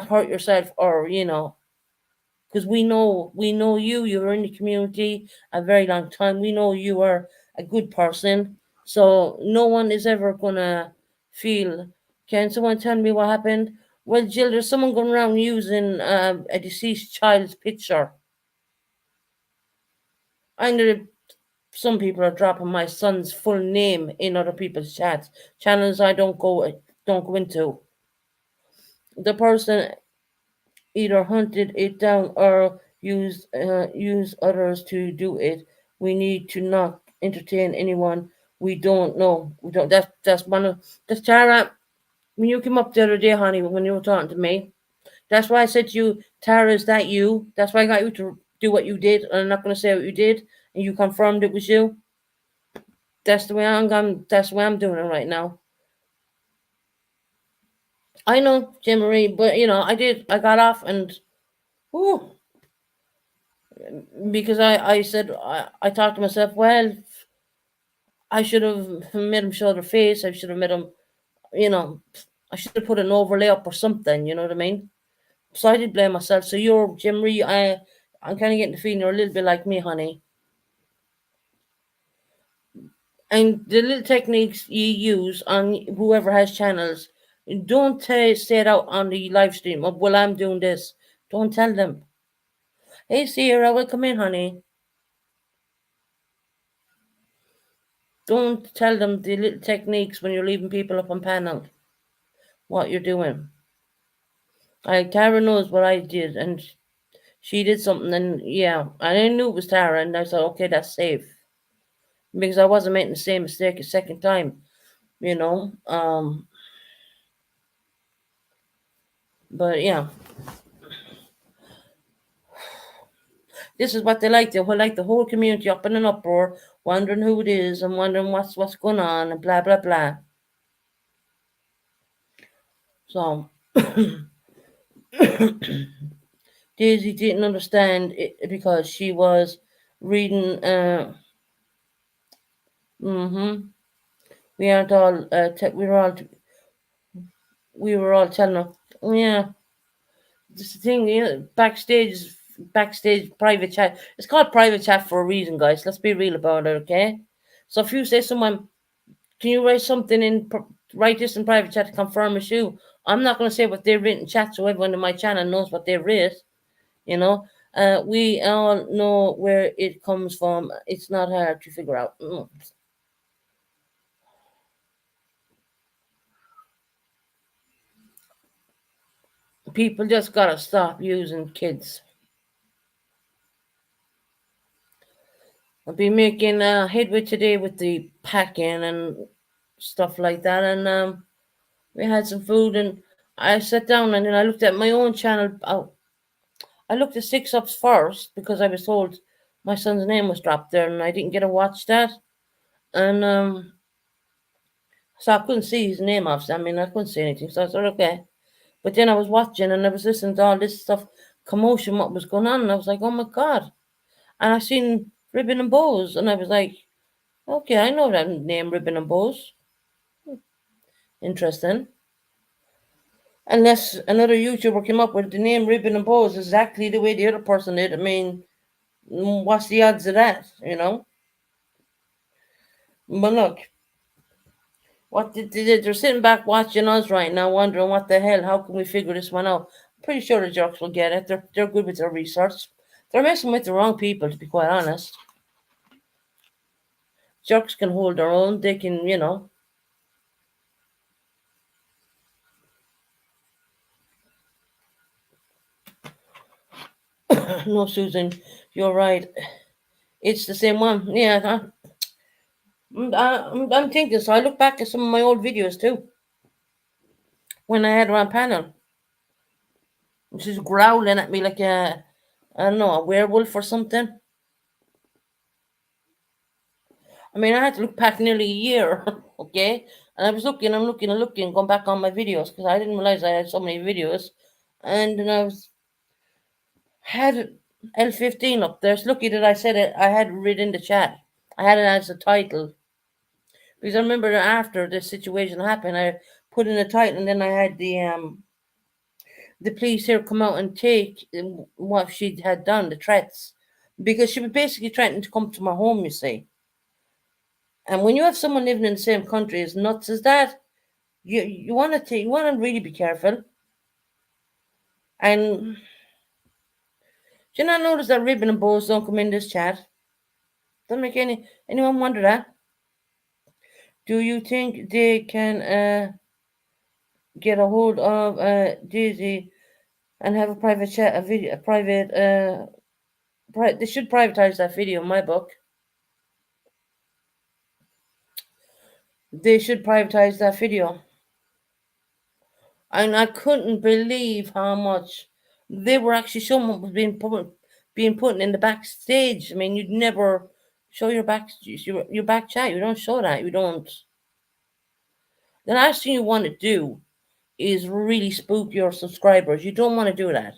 hurt yourself, or because we know you're in the community a very long time. We know you are a good person, so no one is ever gonna feel, can someone tell me what happened? Well, Jill, there's someone going around using a deceased child's picture. I know some people are dropping my son's full name in other people's chats, channels I don't go into. The person either hunted it down or use others to do it. We need to not entertain anyone we don't know. We don't. That's one of that's Tara. When you came up the other day, honey, when you were talking to me, that's why I said to you, Tara, is that you? That's why I got you to do what you did. And I'm not going to say what you did, and you confirmed it was you. That's the way I'm going. That's the way I'm doing it right now. I know, Jim Marie, but I did. I got off and. Whew, because I said I thought to myself, well, I should have made him show their face. I should have made him, you know, I should have put an overlay up or something. You know what I mean? So I did blame myself. So you're Jim Ree. I'm kind of getting the feeling you're a little bit like me, honey. And the little techniques you use on whoever has channels, don't say it out on the live stream. Of, well, I'm doing this. Don't tell them. Hey, Sierra, welcome in, honey. Don't tell them the little techniques when you're leaving people up on panel. What you're doing. Tara knows what I did, and she did something, and yeah, I knew it was Tara, and I said, okay, that's safe, because I wasn't making the same mistake a second time, you know. But yeah, this is what they like. They will like the whole community up in an uproar, wondering who it is and wondering what's going on and blah blah blah. So Daisy didn't understand it because she was reading. We aren't all. We were all telling her. Yeah, this is the thing. Backstage private chat. It's called private chat for a reason, guys. Let's be real about it, okay? So if you say someone, can you write something write this in private chat to confirm it's you? I'm not going to say what they've written in chat, so everyone in my channel knows what they've written. You know, we all know where it comes from. It's not hard to figure out. People just gotta stop using kids. I've been making headway today with the packing and stuff like that, and we had some food, and I sat down and then I looked at my own channel. I looked at Six Ups first because I was told my son's name was dropped there, and I didn't get to watch that, and so I couldn't see his name off. I mean, I couldn't see anything, so I thought, okay. But then I was watching and I was listening to all this stuff, commotion, what was going on, and I was like, oh my god! And I seen Ribbon and Bows, and I was like, okay, I know that name, Ribbon and Bows. Interesting. Unless another YouTuber came up with the name Ribbon and Bows exactly the way the other person did. I mean, what's the odds of that, you know? But look, they're sitting back watching us right now, wondering what the hell, how can we figure this one out? Pretty sure the jerks will get it. They're good with their research. They're messing with the wrong people, to be quite honest. Jerks can hold their own. They can, no, Susan, you're right. It's the same one. Yeah, I'm thinking. So I look back at some of my old videos too. When I had her on panel, she's growling at me like I don't know, a werewolf or something. I mean, I had to look back nearly a year, okay? And I was looking, going back on my videos because I didn't realize I had so many videos. And then had L15 up there. It's lucky that I said it. I had it read in the chat. I had it as a title because I remember after this situation happened, I put in a title, and then I had the police here come out and take what she had done, the threats, because she was basically threatening to come to my home. You see, and when you have someone living in the same country as nuts as that, you want to really be careful. And do you not notice that Ribbon and Bows don't come in this chat? Don't make anyone wonder that. Do you think they can get a hold of Daisy and have a private chat, a video, a private they should privatize that video in my book. They should privatize that video. And I couldn't believe how much they were actually showing what was being put in the backstage. I mean, you'd never show your back chat. You don't show that. You don't. The last thing you want to do is really spook your subscribers. You don't want to do that.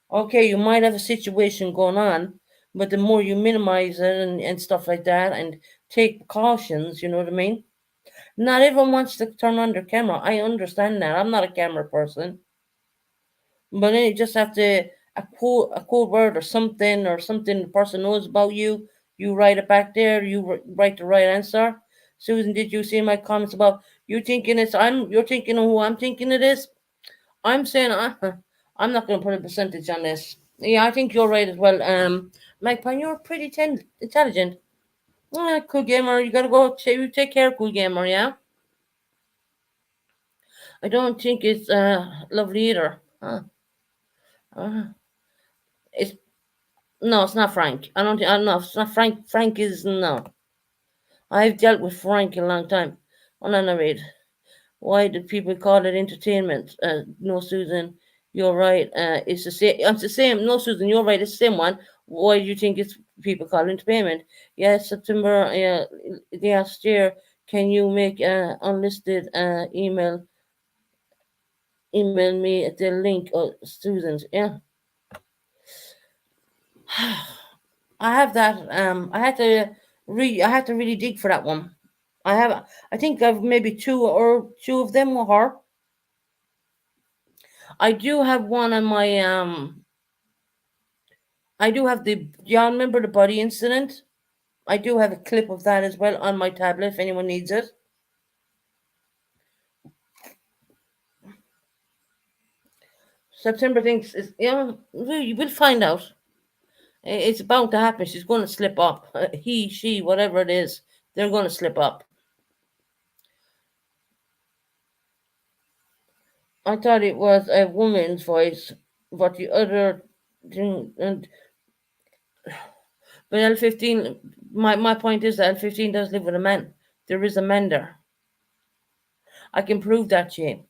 Okay, you might have a situation going on, but the more you minimize it and stuff like that and take precautions, you know what I mean? Not everyone wants to turn on their camera. I understand that. I'm not a camera person. But then you just have to a code word or something the person knows about you. You write it back there. You write the right answer. Susan, did you see my comments about you thinking it's you're thinking of who I'm thinking it is? I'm saying I'm not going to put a percentage on this. Yeah, I think you're right as well. Magpie, you're pretty intelligent. Cool gamer, you gotta go. You take care, cool gamer. Yeah, I don't think it's lovely either. Uh, it's no, it's not Frank. I don't think. I don't know. It's not Frank. Frank is no. I've dealt with Frank in a long time. On I read. Why did people call it entertainment? No, Susan, you're right. It's the same. It's the same. No, Susan, you're right. It's the same one. Why do you think it's people call it entertainment? Yes, September. Last year. Can you make unlisted email me at the link of Susan's? Yeah. I have that. I had to really dig for that one. I think I've maybe two of them were her. I do have one on my I do have the y'all remember the body incident? I do have a clip of that as well on my tablet if anyone needs it. September thinks is you will find out. It's bound to happen. She's going to slip up. He, she, whatever it is, they're going to slip up. I thought it was a woman's voice, but the other thing, and but L15. My point is that L15 does live with a man. There is a man there. I can prove that to you.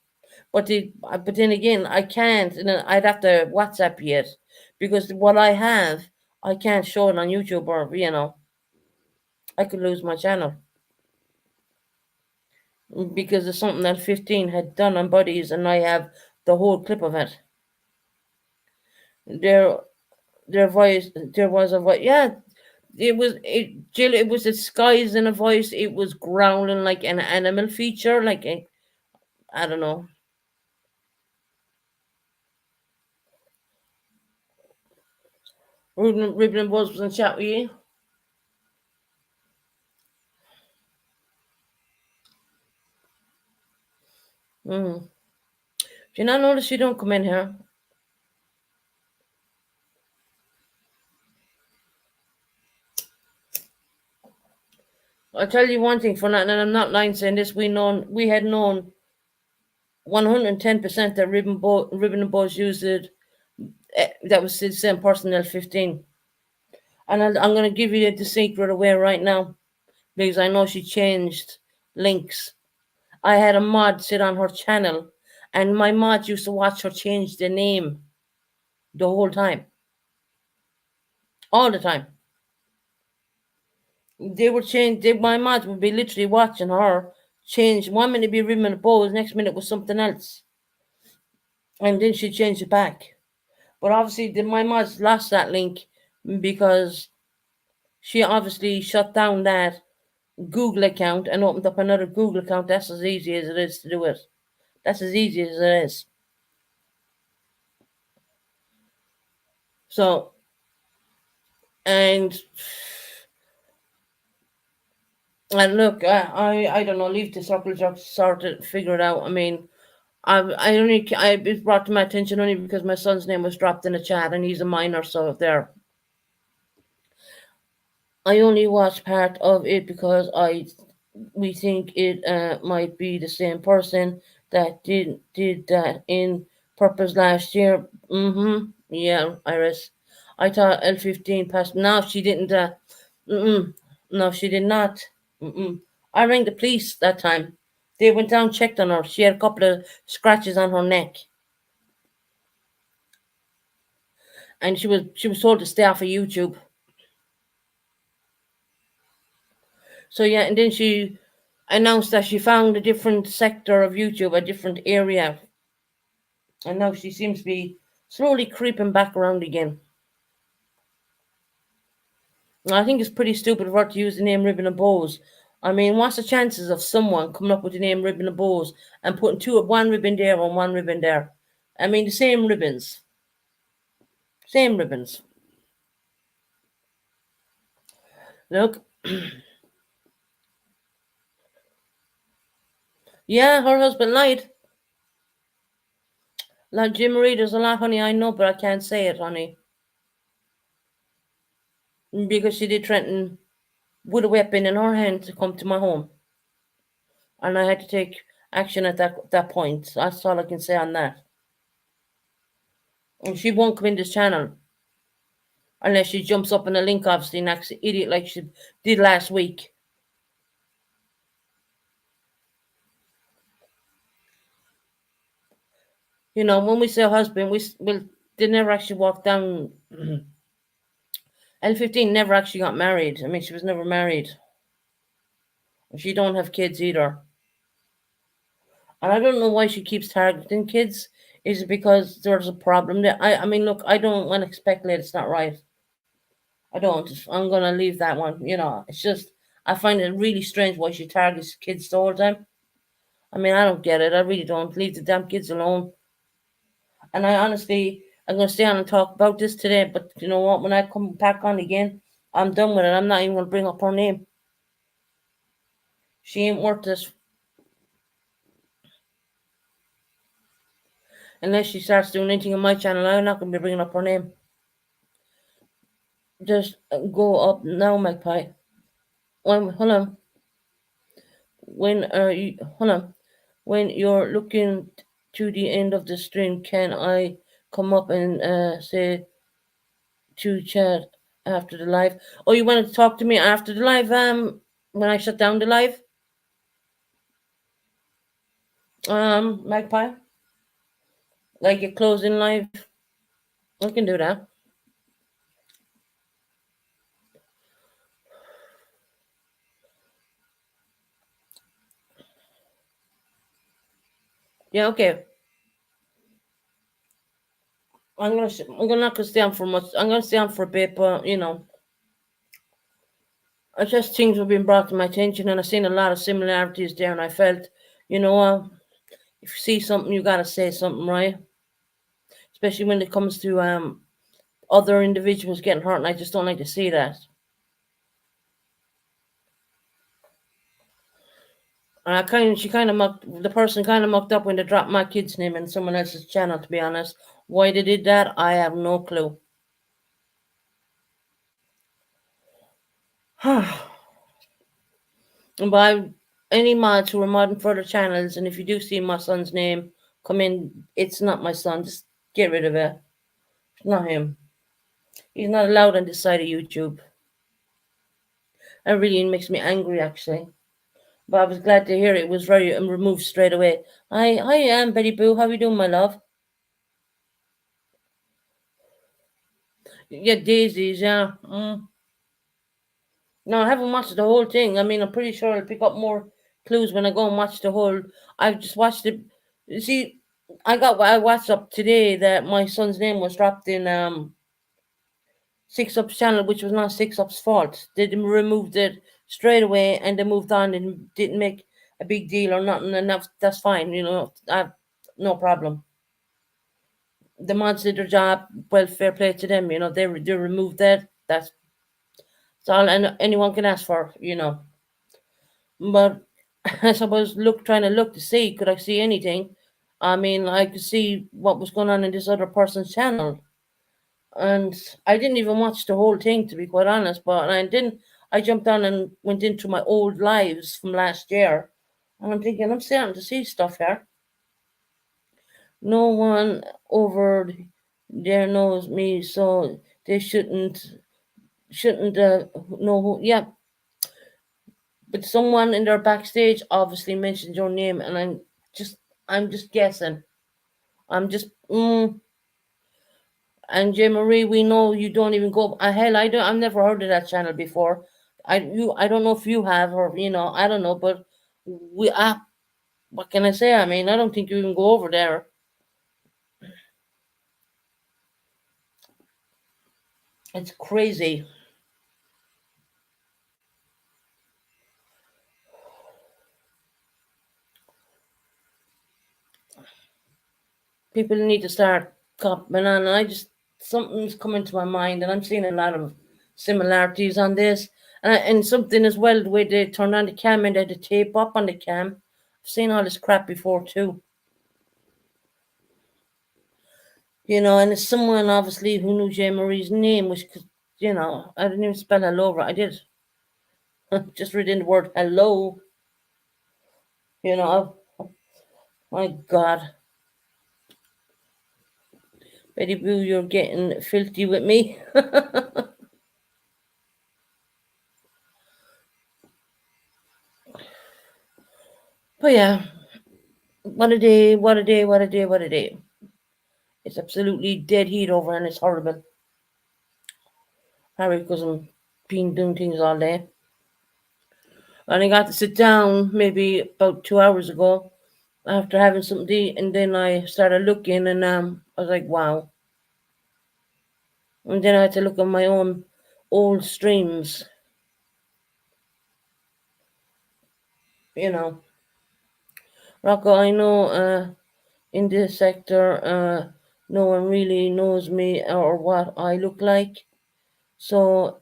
But then again, I can't, and then I'd have to WhatsApp you it because what I have, I can't show it on YouTube or I could lose my channel because it's something that 15 had done on buddies, and I have the whole clip of it. Their their voice, there was a voice, yeah. Jill. It was disguised in a voice. It was growling like an animal feature, like I don't know. Ruben and Buzz was in chat with you. Mm. Do you not notice you don't come in here? I'll tell you one thing for nothing, and I'm not lying saying this. We had known 110% that Ribbon and Buzz used it. That was the same person, L15. And I'm going to give you the secret away right now because I know she changed links. I had a mod sit on her channel, and my mod used to watch her change the name the whole time, all the time. They would change. My mods would be literally watching her change. 1 minute be Ribbon and Buzz, next minute was something else, and then she changed it back. But obviously, my mods lost that link because she obviously shut down that Google account and opened up another Google account. That's as easy as it is to do it. That's as easy as it is. So, and look, I don't know. Leave the circle jerk sort of figure it out. I mean, it brought to my attention only because my son's name was dropped in a chat and he's a minor, so there. I only watched part of it because we think it might be the same person that did that in Purpose last year. Mm-hmm. Yeah, Iris. I thought L15 passed. No, she didn't. Mm-mm. No, she did not. Mm-mm. I rang the police that time. They went down, checked on her. She had a couple of scratches on her neck, and she was told to stay off of YouTube. So yeah, and then she announced that she found a different sector of YouTube, a different area, and now she seems to be slowly creeping back around again. I think it's pretty stupid of her to use the name Ribbon and Bows. I mean, what's the chances of someone coming up with the name Ribbon and Bows and putting one ribbon there and one ribbon there? I mean, the same ribbons. Same ribbons. Look. Yeah, her husband lied. Like Jim Marie, there's a lot, honey, I know, but I can't say it, honey. Because she did threaten with a weapon in her hand to come to my home. And I had to take action at that point. That's all I can say on that. And she won't come in this channel unless she jumps up in a link, obviously, and acts an idiot like she did last week. When we say husband, they never actually walked down. L15 never actually got married. I mean, she was never married. She don't have kids either. And I don't know why she keeps targeting kids. Is it because there's a problem there? I mean, look, I don't want to speculate. It's not right. I don't. I'm going to leave that one. It's just, I find it really strange why she targets kids the whole time. I mean, I don't get it. I really don't. Leave the damn kids alone. And I honestly, I'm going to stay on and talk about this today. But you know what? When I come back on again, I'm done with it. I'm not even going to bring up her name. She ain't worth it. Unless she starts doing anything on my channel, I'm not going to be bringing up her name. Just go up now, Magpie. Hold on. Hold on. When you're looking to the end of the stream, can I come up and say to chat after the live? Oh, you want to talk to me after the live? When I shut down the live, Magpie, like a closing live, I can do that. Yeah, okay. I'm gonna not gonna stay on for much. I'm gonna stay on for a bit, but you know, I just things have been brought to my attention, and I've seen a lot of similarities there, and I felt, you know, if you see something, you gotta say something, right? Especially when it comes to other individuals getting hurt, and I just don't like to see that. And she kind of the person kind of mucked up when they dropped my kid's name in someone else's channel. To be honest, why they did that, I have no clue. And by any mods who are modding for other channels, and if you do see my son's name come in, it's not my son. Just get rid of it. It's not him. He's not allowed on this side of YouTube. That really makes me angry, actually. But I was glad to hear it was very removed straight away. I am Betty Boo. How you doing, my love? Yeah, daisies. Yeah. No, I haven't watched the whole thing. I mean, I'm pretty sure I'll pick up more clues when I go and watch the whole. I've just watched it. You see, I watched up today that my son's name was dropped in Six Up's channel, which was not Six Up's fault. They removed it straight away and they moved on and didn't make a big deal or nothing, and that's fine. You know, I've no problem. The mods did their job. Well, fair play to them. You know, they removed that. That's all anyone can ask for. You know. But as I was trying to look to see, could I see anything? I mean, I could see what was going on in this other person's channel, and I didn't even watch the whole thing to be quite honest. But I didn't. I jumped on and went into my old lives from last year, and I'm thinking I'm starting to see stuff here. No one over there knows me, so they shouldn't know who. Yeah, but someone in their backstage obviously mentioned your name, and just I'm just guessing. I'm just And J Marie, we know you don't even go. Hell, I don't. I've never heard of that channel before. I don't know if you have or I don't know, but we what can I say? I mean, I don't think you even go over there. It's crazy. People need to start copping on. And I just something's coming to my mind, and I'm seeing a lot of similarities on this, and something as well the way they turn on the cam and they had the tape up on the cam. I've seen all this crap before too. And it's someone obviously who knew J Marie's name, which I didn't even spell hello over. I did just read in the word hello. My God, Betty Boo, you're getting filthy with me. But yeah, what a day, what a day, what a day, what a day. It's absolutely dead heat over and it's horrible. Probably because I'm been doing things all day. And I got to sit down maybe about 2 hours ago after having something to eat, and then I started looking, and I was like, wow. And then I had to look at my own old streams, you know. Rocco, I know in this sector, No one really knows me or what I look like. So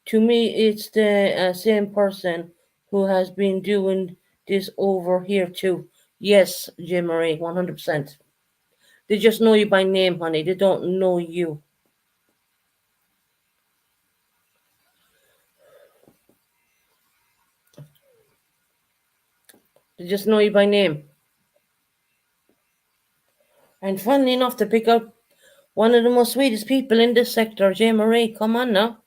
to me, it's the same person who has been doing this over here too. Yes, Jim Marie, 100%. They just know you by name, honey. They don't know you. They just know you by name. And funnily enough, to pick out one of the most sweetest people in this sector, Jane Marie. Come on now.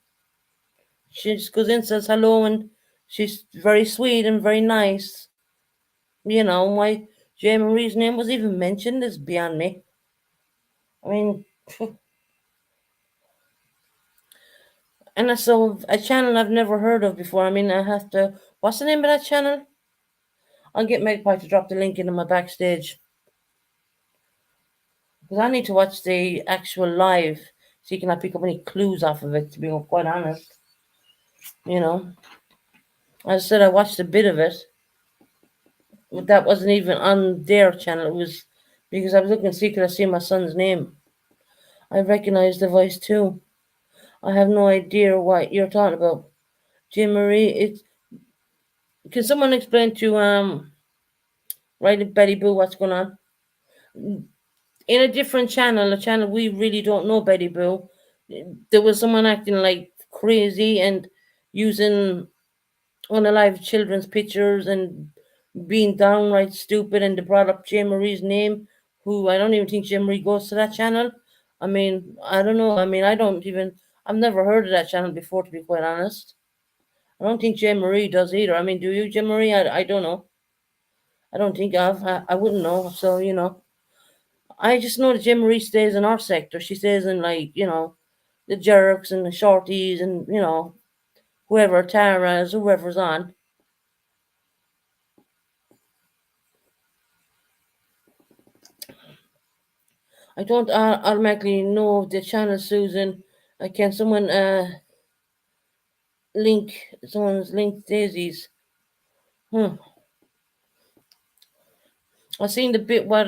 She just goes in, says hello, and she's very sweet and very nice. You know, why Jane Marie's name was even mentioned is beyond me. I mean, and that's so a channel I've never heard of before. I mean, I have to. What's the name of that channel? I'll get Magpie to drop the link into my backstage because I need to watch the actual live so you cannot pick up any clues off of it. To be quite honest, you know, I said I watched a bit of it, but that wasn't even on their channel. It was because I was looking to see could I see my son's name. I recognized the voice too. I have no idea what you're talking about, Jim Marie. It's can someone explain to right Betty Boo what's going on? In a different channel, a channel we really don't know, Betty Boo, there was someone acting like crazy and using unalive children's pictures and being downright stupid, and they brought up Jane Marie's name, who I don't even think Jane Marie goes to that channel. I mean, I don't know. I mean, I've never heard of that channel before, to be quite honest. I don't think Jane Marie does either. I mean, do you, Jane Marie? I don't know. I don't think I wouldn't know. So, I just know that Jim Marie stays in our sector. She stays in like, the jerks and the shorties and, whoever, Tara's, whoever's on. I don't automatically know the channel, Susan. Can someone link someone's link Daisy's? Hmm. I seen the bit what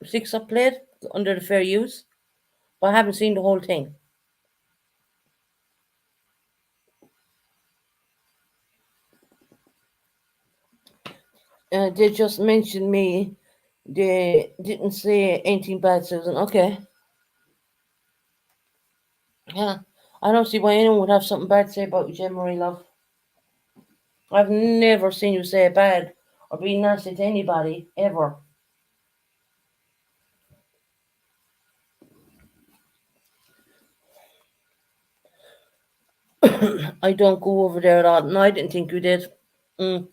Six Up played under the fair use, but I haven't seen the whole thing. They just mentioned me. They didn't say anything bad, Susan. Okay. Yeah. I don't see why anyone would have something bad to say about you, Jen Marie Love. I've never seen you say bad or be nasty to anybody, ever. I don't go over there at all. No, I didn't think you did. Mm.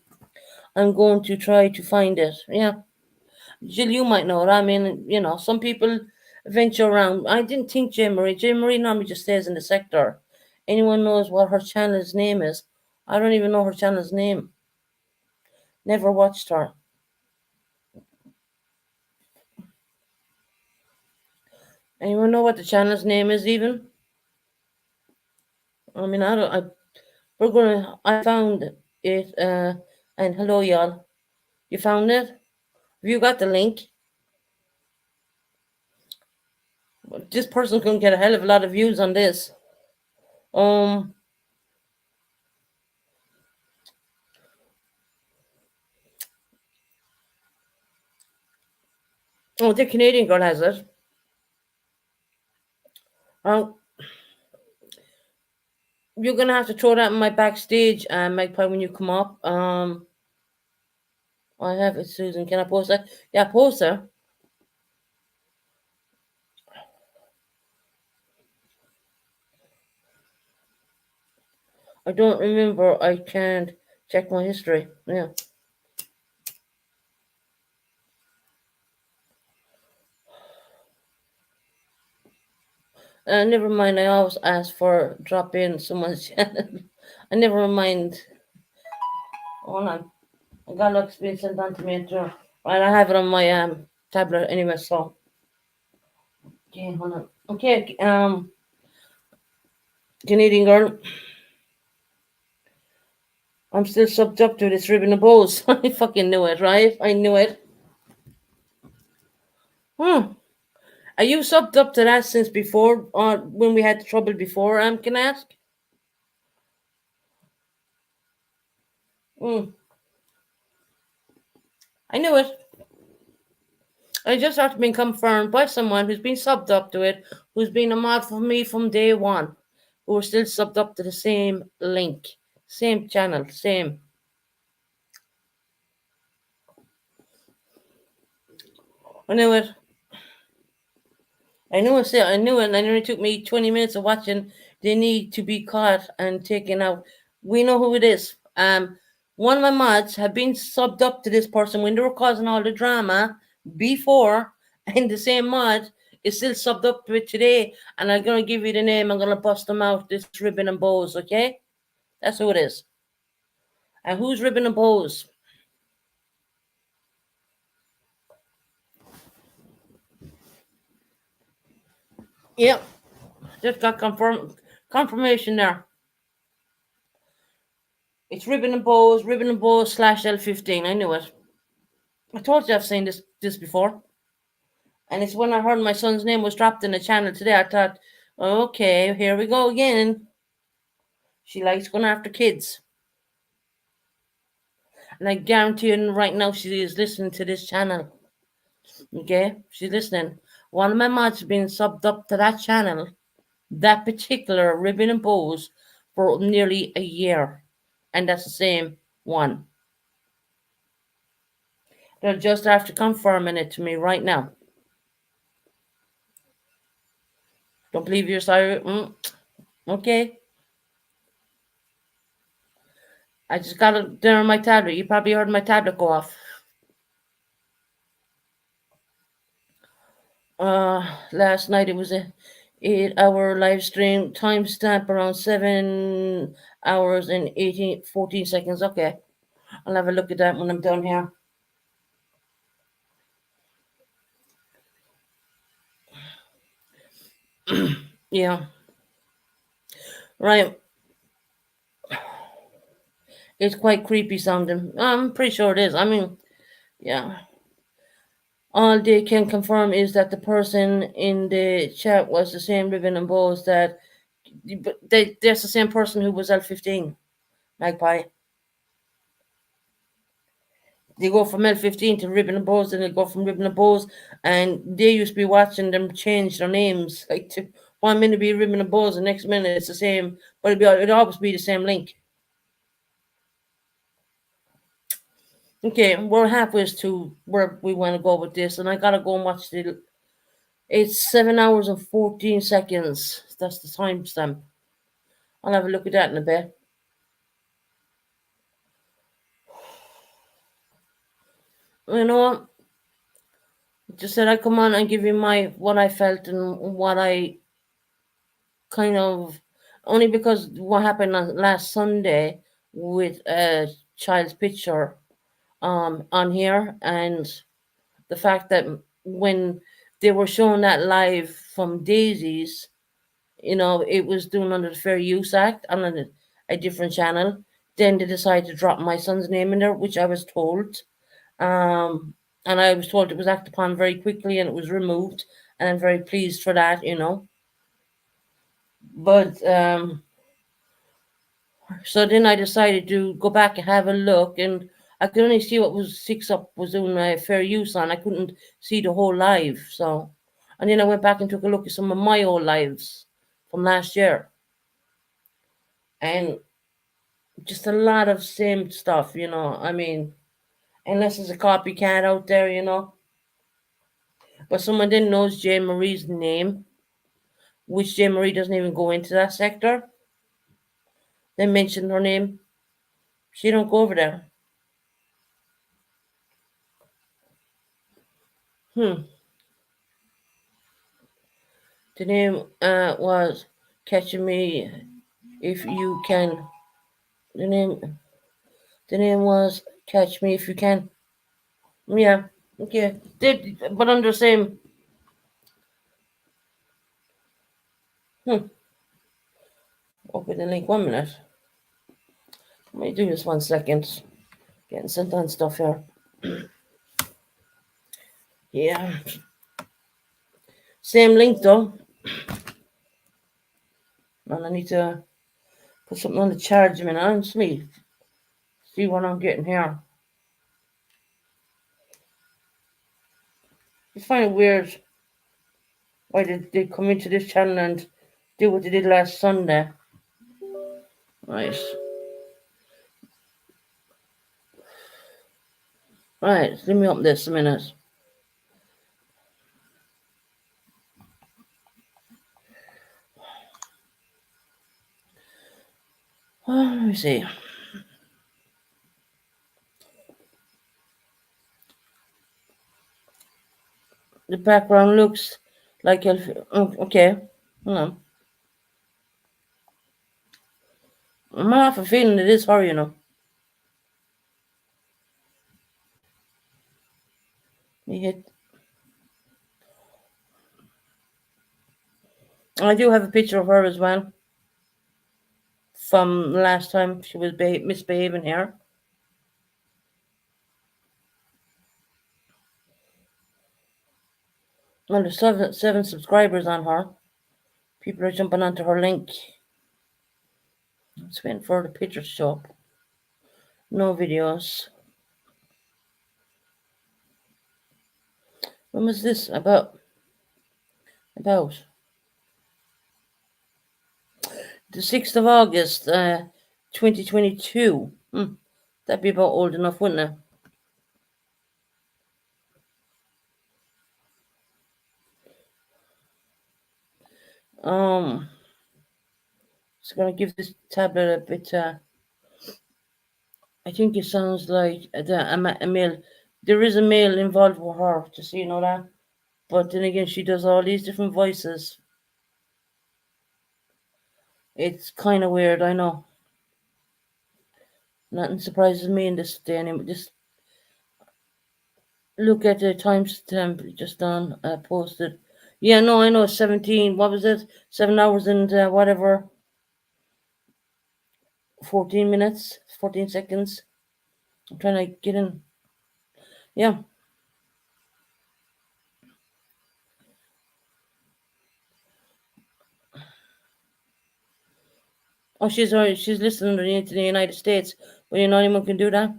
I'm going to try to find it. Yeah. Jill, you might know it. I mean, some people venture around. I didn't think Jane Marie normally just stays in the sector. Anyone knows what her channel's name is? I don't even know her channel's name. Never watched her. Anyone know what the channel's name is even? I mean, I don't. We're gonna. I found it. And hello, y'all. You found it? Have you got the link? This person's gonna get a hell of a lot of views on this. Um. Oh, the Canadian girl has it. Um. You're gonna have to throw that in my backstage, Magpie, when you come up. I have it, Susan. Can I post that? Yeah, post her. I don't remember. I can't check my history. Yeah. Never mind. I always ask for drop in someone's channel. I never mind. Hold on. I got look being sent on to me too. Right, I have it on my tablet anyway. So okay, hold on. Okay, Canadian girl. I'm still subbed up to this ribbon of bows. I fucking knew it, right? I knew it. Hmm. Are you subbed up to that since before, when we had trouble before? Can I ask? Mm, I knew it. I just have to been confirmed by someone who's been subbed up to it, who's been a mod for me from day one, who are still subbed up to the same link, same channel, same. I knew it. I knew it. I knew it. And it only took me 20 minutes of watching. They need to be caught and taken out. We know who it is. One of my mods had been subbed up to this person when they were causing all the drama before, and the same mod is still subbed up to it today. And I'm gonna give you the name. I'm gonna bust them out. This Ribbon and Bows, okay? That's who it is. And who's Ribbon and Bows? Yep, just got confirmation there. It's Ribbon and Bows / L15. I knew it. I told you I've seen this before. And it's when I heard my son's name was dropped in the channel today, I thought, okay, here we go again. She likes going after kids. And I guarantee you right now she is listening to this channel. Okay? She's listening. One of my mods has been subbed up to that channel, that particular Ribbon and Bows, for nearly a year. And that's the same one. They're just after confirming it to me right now. Don't believe you're sorry. Okay. I just got it there on my tablet. You probably heard my tablet go off. Last night it was a 8-hour live stream, timestamp around 7 hours and 14 seconds. Okay, I'll have a look at that when I'm done here. Yeah. Right. It's quite creepy sounding. I'm pretty sure it is. I mean, yeah. All they can confirm is that the person in the chat was the same Ribbon and Bows that that's the same person who was L15, Magpie. They go from L15 to Ribbon and Bows, and they go from Ribbon and Bows, and they used to be watching them change their names. Like, to 1 minute be Ribbon and Bows, the next minute it's the same, but it'd always be the same link. Okay, we're halfway to where we want to go with this, and I gotta go and watch the. It's 7 hours and 14 seconds. That's the timestamp. I'll have a look at that in a bit. You know what? Just said I'd come on and give you what I felt and what I kind of, only because what happened last Sunday with a child's picture on here, and the fact that when they were showing that live from Daisy's, it was doing under the Fair Use Act on a different channel. Then they decided to drop my son's name in there, which I was told. And I was told it was acted upon very quickly and it was removed. And I'm very pleased for that, But so then I decided to go back and have a look, and I could only see what was Six Up was doing fair use on. I couldn't see the whole live. So, and then I went back and took a look at some of my old lives from last year, and just a lot of same stuff, I mean, unless there's a copycat out there, But someone didn't know Jane Marie's name, which Jane Marie doesn't even go into that sector. They mentioned her name. She don't go over there. The name was Catching Me If You Can. The name was Catch Me If You Can. Yeah, okay. But under the same. Open the link 1 minute. Let me do this 1 second. Getting sent on stuff here. Yeah. Same link though. And I need to put something on the charge a minute. And see what I'm getting here. I find it weird why they come into this channel and do what they did last Sunday. Right. Right, let me open this a minute. Let me see. The background looks like okay. Hold on. I'm half a feeling it is her, you know. Me hit. I do have a picture of her as well from last time she was misbehaving here. Well, there's seven subscribers on her. People are jumping onto her link. It's waiting for the picture to show up. No videos. When was this about? The 6th of August, 2022. That'd be about old enough, wouldn't it? Just gonna give this tablet a bit. I think it sounds like a male. There is a male involved with her, just so you know that. But then again, she does all these different voices. It's kind of weird, I know. Nothing surprises me in this day anymore. Just look at the timestamp just on posted. Yeah, no, I know. 17. What was it? 7 hours and whatever. 14 minutes. 14 seconds. I'm trying to get in. Yeah. Oh, she's listening to the United States. Well, you know anyone can do that.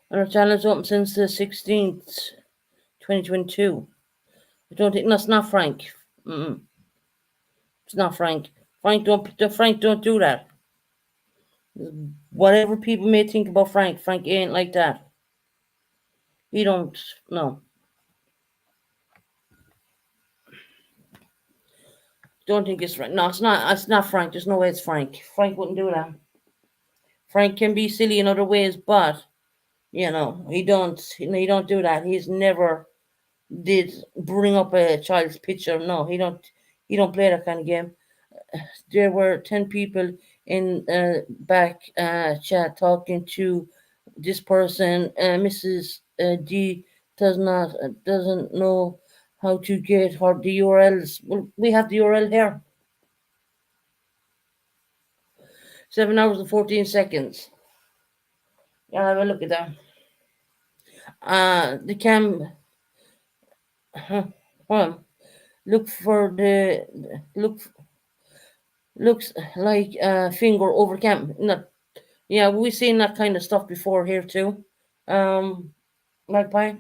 And our channel is open since the 16th, 2022. I don't think that's not Frank. It's not Frank. Frank don't do that. Whatever people may think about Frank ain't like that. He don't no. Don't think it's Frank. No, it's not. It's not Frank. There's no way it's Frank. Frank wouldn't do that. Frank can be silly in other ways, but he don't do that. He's never did bring up a child's picture. No, he don't play that kind of game. There were 10 people in back chat talking to this person. Mrs. D doesn't know how to get her the URLs. Well, we have the URL here. 7 hours and 14 seconds. Yeah, have a look at that. The cam. Look for the looks like finger over cam. Not, yeah, we've seen that kind of stuff before here too. Magpie.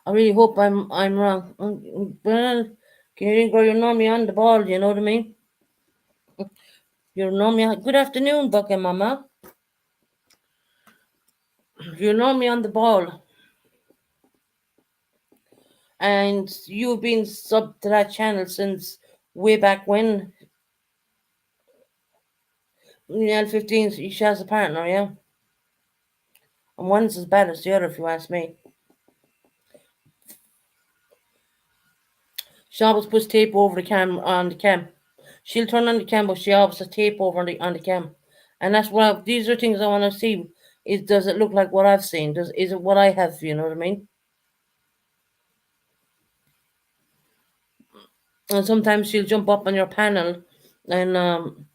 I really hope I'm wrong. Well, Canadian girl, you're normally on the ball. You know what I mean? You're normally on. Good afternoon, Bucket Mama. You're normally on the ball, and you've been sub to that channel since way back when. L15, she has a partner, yeah. And one's as bad as the other, if you ask me. She always puts tape over the cam on the cam. She'll turn on the cam, but she always has tape over on the cam. And that's what these are things I want to see. Does it look like what I've seen? Is it what I have? You know what I mean? And sometimes she'll jump up on your panel, and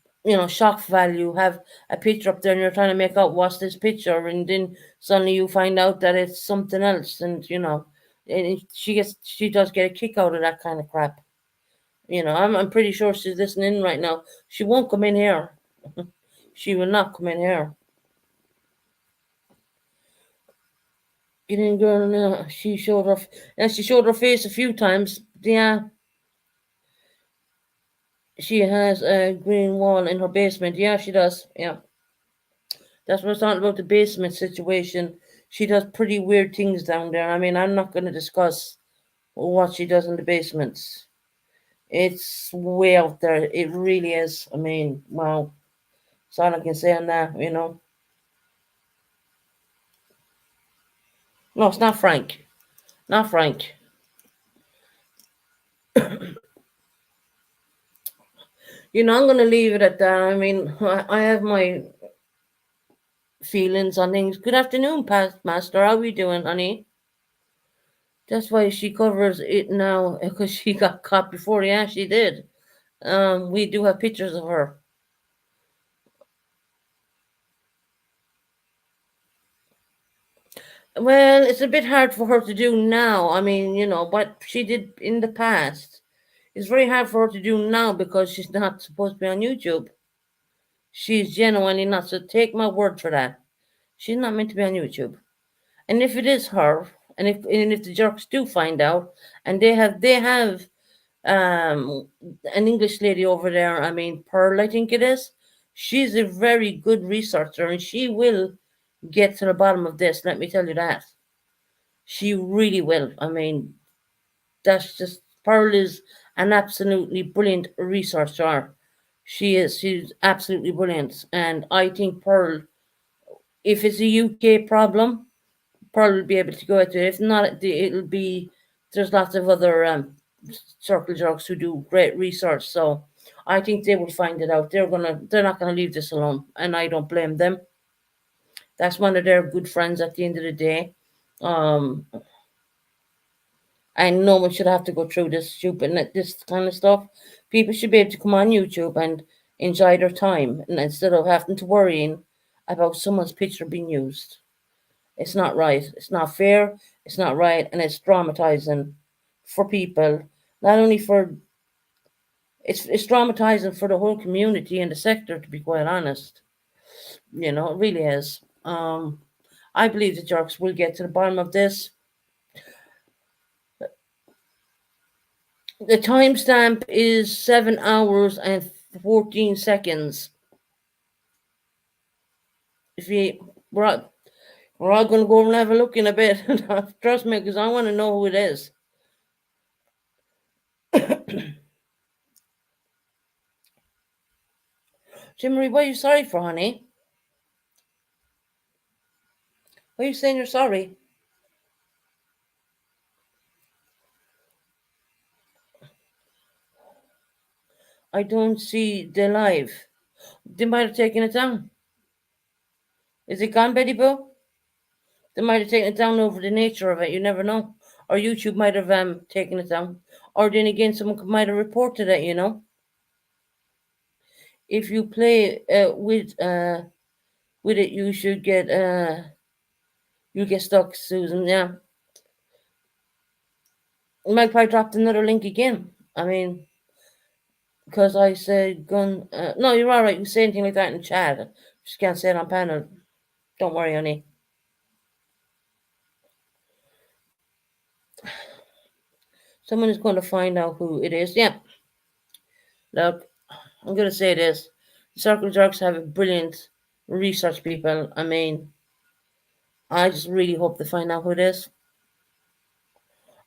shock value, have a picture up there and you're trying to make out what's this picture, and then suddenly you find out that it's something else, and she does get a kick out of that kind of crap. I'm pretty sure she's listening right now. She won't come in here. She will not come in here. Get in, girl. No. She showed her face a few times. Yeah, she has a green wall in her basement. Yeah, she does. Yeah. That's what I was talking about, the basement situation. She does pretty weird things down there. I mean, I'm not going to discuss what she does in the basements. It's way out there. It really is. I mean, wow. That's all I can say on that. No, it's not Frank. Not Frank. I'm going to leave it at that. I mean, I have my feelings on things. Good afternoon, past master. How are you doing, honey? That's why she covers it now because she got caught before. Yeah, she did. We do have pictures of her. Well, it's a bit hard for her to do now. I mean, what she did in the past. It's very hard for her to do now because she's not supposed to be on YouTube. She's genuinely not. So take my word for that. She's not meant to be on YouTube. And if it is her, and if the jerks do find out, and they have an English lady over there. I mean, Pearl, I think it is. She's a very good researcher, and she will get to the bottom of this. Let me tell you that. She really will. I mean, that's just Pearl is an absolutely brilliant researcher. She is. She's absolutely brilliant, and I think Pearl, if it's a UK problem, Pearl will be able to go into it. If not, it'll be. There's lots of other circle jerks who do great research, so I think they will find it out. They're not gonna leave this alone, and I don't blame them. That's one of their good friends at the end of the day. Um, and no one should have to go through this kind of stuff. People should be able to come on YouTube and enjoy their time, and instead of having to worrying about someone's picture being used. It's not right. It's not fair. It's not right, and it's traumatizing for people. Not only for it's traumatizing for the whole community and the sector. To be quite honest, it really is. I believe the jerks will get to the bottom of this. The timestamp is 7 hours and 14 seconds. If you we're all going to go and have a look in a bit. Trust me, because I want to know who it is. Jimmery, what are you sorry for, honey? Why are you saying you're sorry? I don't see the live. They might have taken it down. Is it gone, Betty Boo? They might have taken it down over the nature of it. You never know. Or YouTube might have taken it down. Or then again, someone might have reported it. If you play with it, you get stuck, Susan. Yeah. Magpie dropped another link again. I mean, because I said gun. No, you're all right. You say anything like that in chat. Just can't say it on panel. Don't worry, honey. Someone is going to find out who it is. Yeah. Look, I'm going to say this. Circle Jerks have a brilliant research people. I mean, I just really hope they find out who it is.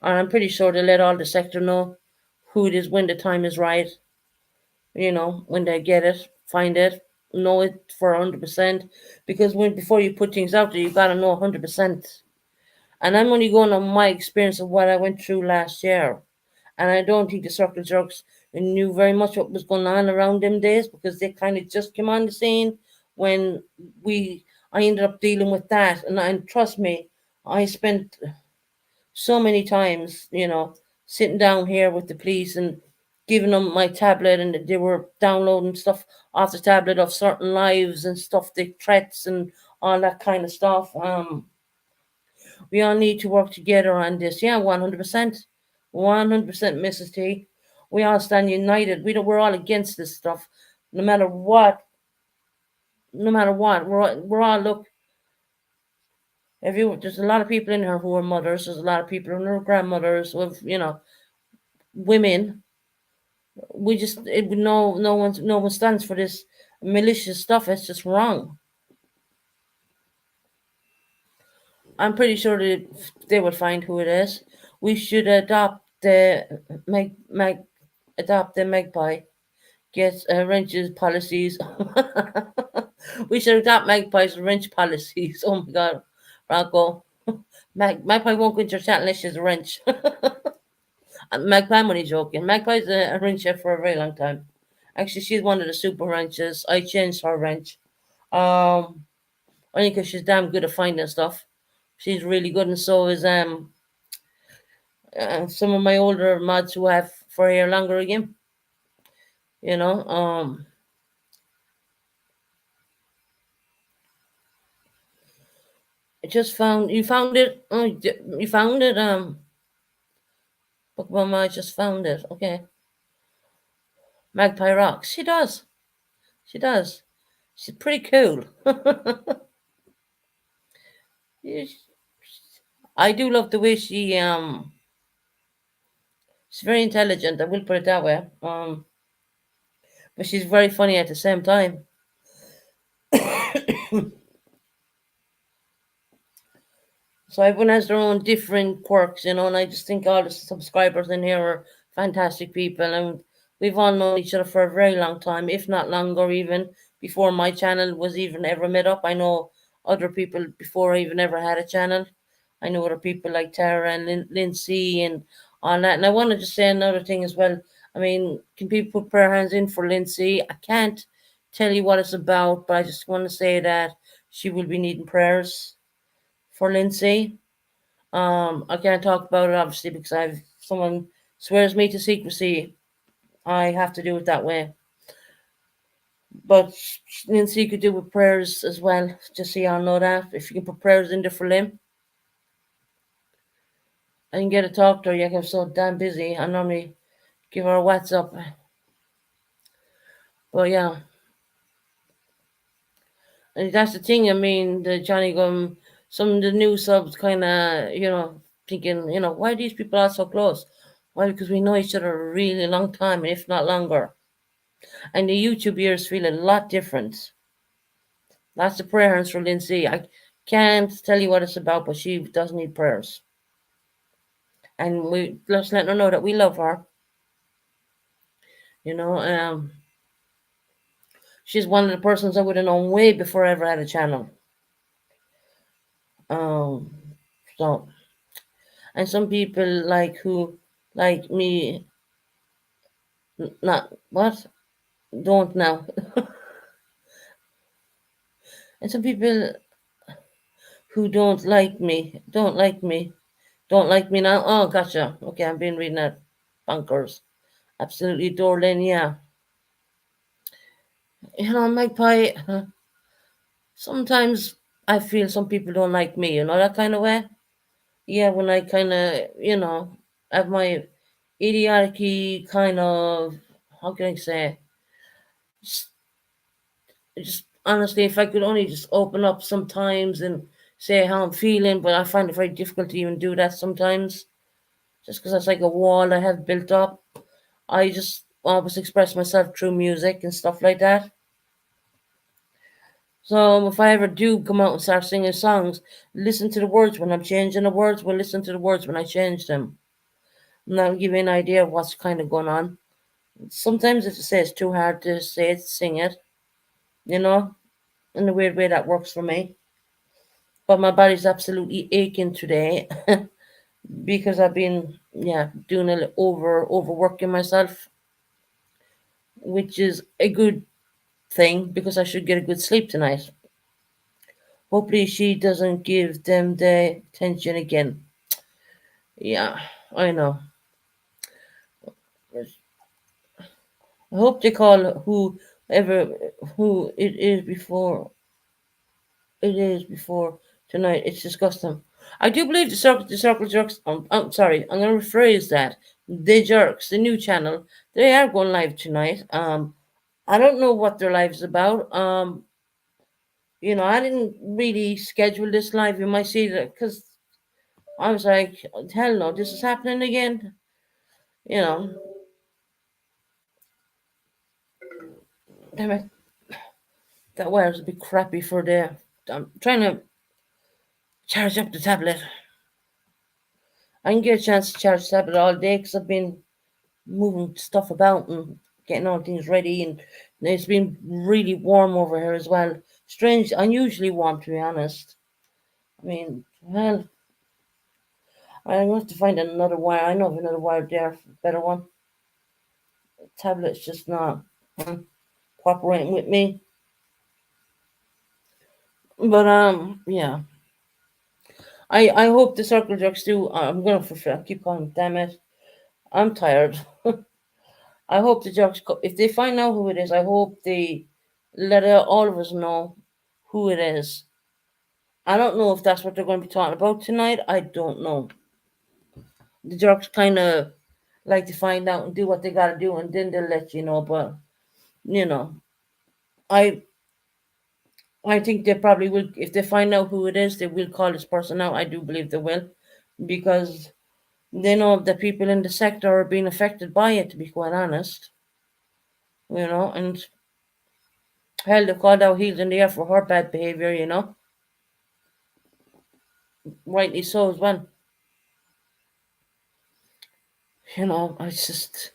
And I'm pretty sure they'll let all the sector know who it is when the time is right. When they get it, find it, know it for 100%. Because before you put things out there, you got to know 100%. And I'm only going on my experience of what I went through last year. And I don't think the circle jerks knew very much what was going on around them days because they kind of just came on the scene when I ended up dealing with that. And trust me, I spent so many times, sitting down here with the police and giving them my tablet, and they were downloading stuff off the tablet of certain lives and stuff, the threats and all that kind of stuff. We all need to work together on this. Yeah, 100%. 100%, Mrs. T. We all stand united. We're all against this stuff. No matter what, no matter what, we're all look. There's a lot of people in here who are mothers. There's a lot of people who are grandmothers with, women. We just no one stands for this malicious stuff. It's just wrong. I'm pretty sure that they will find who it is. We should adopt the magpie. Get wrenches policies. We should adopt magpie's wrench policies. Oh my God, Rocco. Magpie won't go into your chat unless she's a wrench. Magpie, I'm only joking. Magpie's a wrench chef for a very long time. Actually, she's one of the super wrenches. I changed her wrench. Um, Only because she's damn good at finding stuff. She's really good, and so is some of my older mods who have for here longer again. You know, I just found you found it. Oh, you found it. Book Mama, I just found it. Okay, Magpie rocks. She does. She does. She's pretty cool. Yes, I do love the way she's very intelligent. I will put it that way. But she's very funny at the same time. So everyone has their own different quirks, and I just think all the subscribers in here are fantastic people, and we've all known each other for a very long time, if not longer, even before my channel was even ever made up. I know other people before I even ever had a channel. I know other people like Tara and Lindsay and all that. And I want to just say another thing as well. I mean, can people put prayer hands in for Lindsay? I can't tell you what it's about, but I just want to say that she will be needing prayers for Lindsay. I can't talk about it obviously because I've someone swears me to secrecy. I have to do it that way. But Lindsay could do with prayers as well, just so y'all know that. If you can put prayers in there for Lim, I can get to talk to her. Yeah, I'm so damn busy. I normally give her a WhatsApp. But yeah, and that's the thing. I mean, the Johnny Gum, some of the new subs kind of, thinking, why these people are so close? Why? Because we know each other a really long time, if not longer. And the YouTube years feel a lot different. Lots of prayers for Lindsay. I can't tell you what it's about, but she does need prayers. And we just let her know that we love her. You know, she's one of the persons I would have known way before I ever had a channel. Um, so, and some people like me, not what don't now, and some people who don't like me now. Oh, gotcha. Okay, I've been reading that. Bunkers. Absolutely, Dorlin. Yeah, Magpie. Sometimes I feel some people don't like me. That kind of way. Yeah, when I kind of have my idiotic kind of, how can I say, just, just honestly, if I could only just open up sometimes and say how I'm feeling, but I find it very difficult to even do that sometimes, just because that's like a wall I have built up. I just always express myself through music and stuff like that. So if I ever do come out and start singing songs, listen to the words when I'm changing the words. Well, listen to the words when I change them. And that'll give you an idea of what's kind of going on. Sometimes if you say it's too hard to say it, sing it, you know, in a weird way that works for me. But my body's absolutely aching today because I've been, doing a little overworking myself, which is a good thing because I should get a good sleep tonight. Hopefully she doesn't give them the attention again. Yeah, I know. I hope they call whoever who it is before tonight. It's disgusting. I do believe the circle jerks. I'm sorry. I'm gonna rephrase that. The jerks, the new channel. They are going live tonight. I don't know what their live's about. I didn't really schedule this live. You might see that because I was like, hell no, this is happening again. You know, damn it, that wire's a bit crappy for the. I'm trying to charge up the tablet. I didn't get a chance to charge the tablet all day because I've been moving stuff about and getting all things ready, and it's been really warm over here as well. Strange, unusually warm to be honest. I mean, well, I'm going to have to find another wire. I know of another wire there, better one. Tablet's just not cooperating with me. But yeah. I hope the circle jerks do. I'm gonna fulfill. I keep calling. Damn it! I'm tired. I hope the jerks. If they find out who it is, I hope they let all of us know who it is. I don't know if that's what they're going to be talking about tonight. I don't know. The jerks kind of like to find out and do what they got to do, and then they'll let you know. But you know, I I think they probably will. If they find out who it is, they will call this person out. I do believe they will, because they know that people in the sector are being affected by it, to be quite honest. And hell, they called out Heels in the air for her bad behavior, rightly so as well. It's just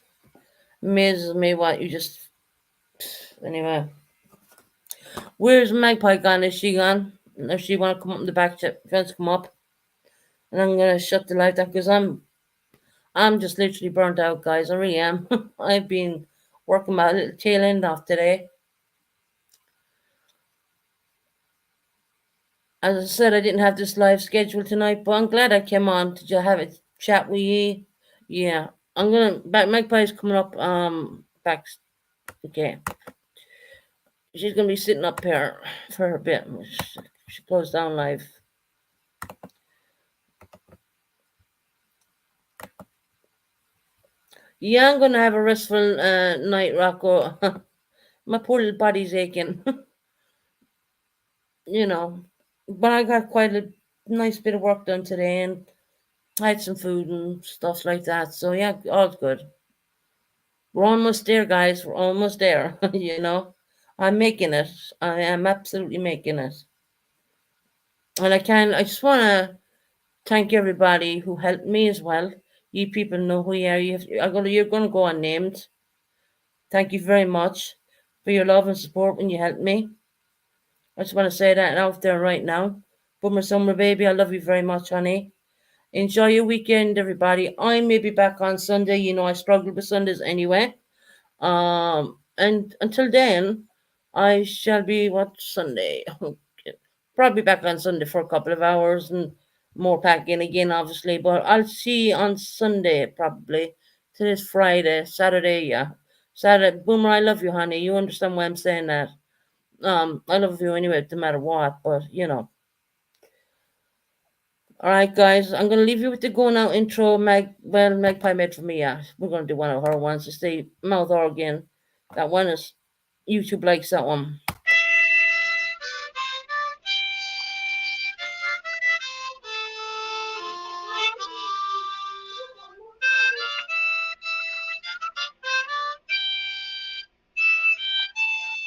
amazes me what you just. Anyway, where's Magpie gone? Is she gone? If she want to come up in the back fence, come up, and I'm gonna shut the light off because I'm just literally burnt out, guys. I really am. I've been working my little tail end off today. As I said, I didn't have this live schedule tonight, but I'm glad I came on to just have a chat with you. Yeah, I'm gonna back. Magpie's coming up. Back. Okay, she's gonna be sitting up here for a bit. She goes down live. Yeah, I'm gonna have a restful night, Rocco. My poor little body's aching. you know, but I got quite a nice bit of work done today, and I had some food and stuff like that. So yeah, all's good. We're almost there, guys. We're almost there. I'm making it. I am absolutely making it. And I just want to thank everybody who helped me as well. You people know who you are. You're going to go unnamed. Thank you very much for your love and support when you helped me. I just want to say that out there right now. But my summer baby, I love you very much, honey. Enjoy your weekend, everybody. I may be back on Sunday. I struggle with Sundays anyway. And until then, I shall be what Sunday? Probably back on Sunday for a couple of hours and more packing again, obviously. But I'll see you on Sunday probably. Today's Friday, Saturday, yeah. Saturday, Boomer, I love you, honey. You understand why I'm saying that? I love you anyway, no matter what. But all right, guys, I'm gonna leave you with the going out intro. Magpie made for me. Yeah, we're gonna do one of her ones. It's the mouth organ. That one is YouTube likes that one.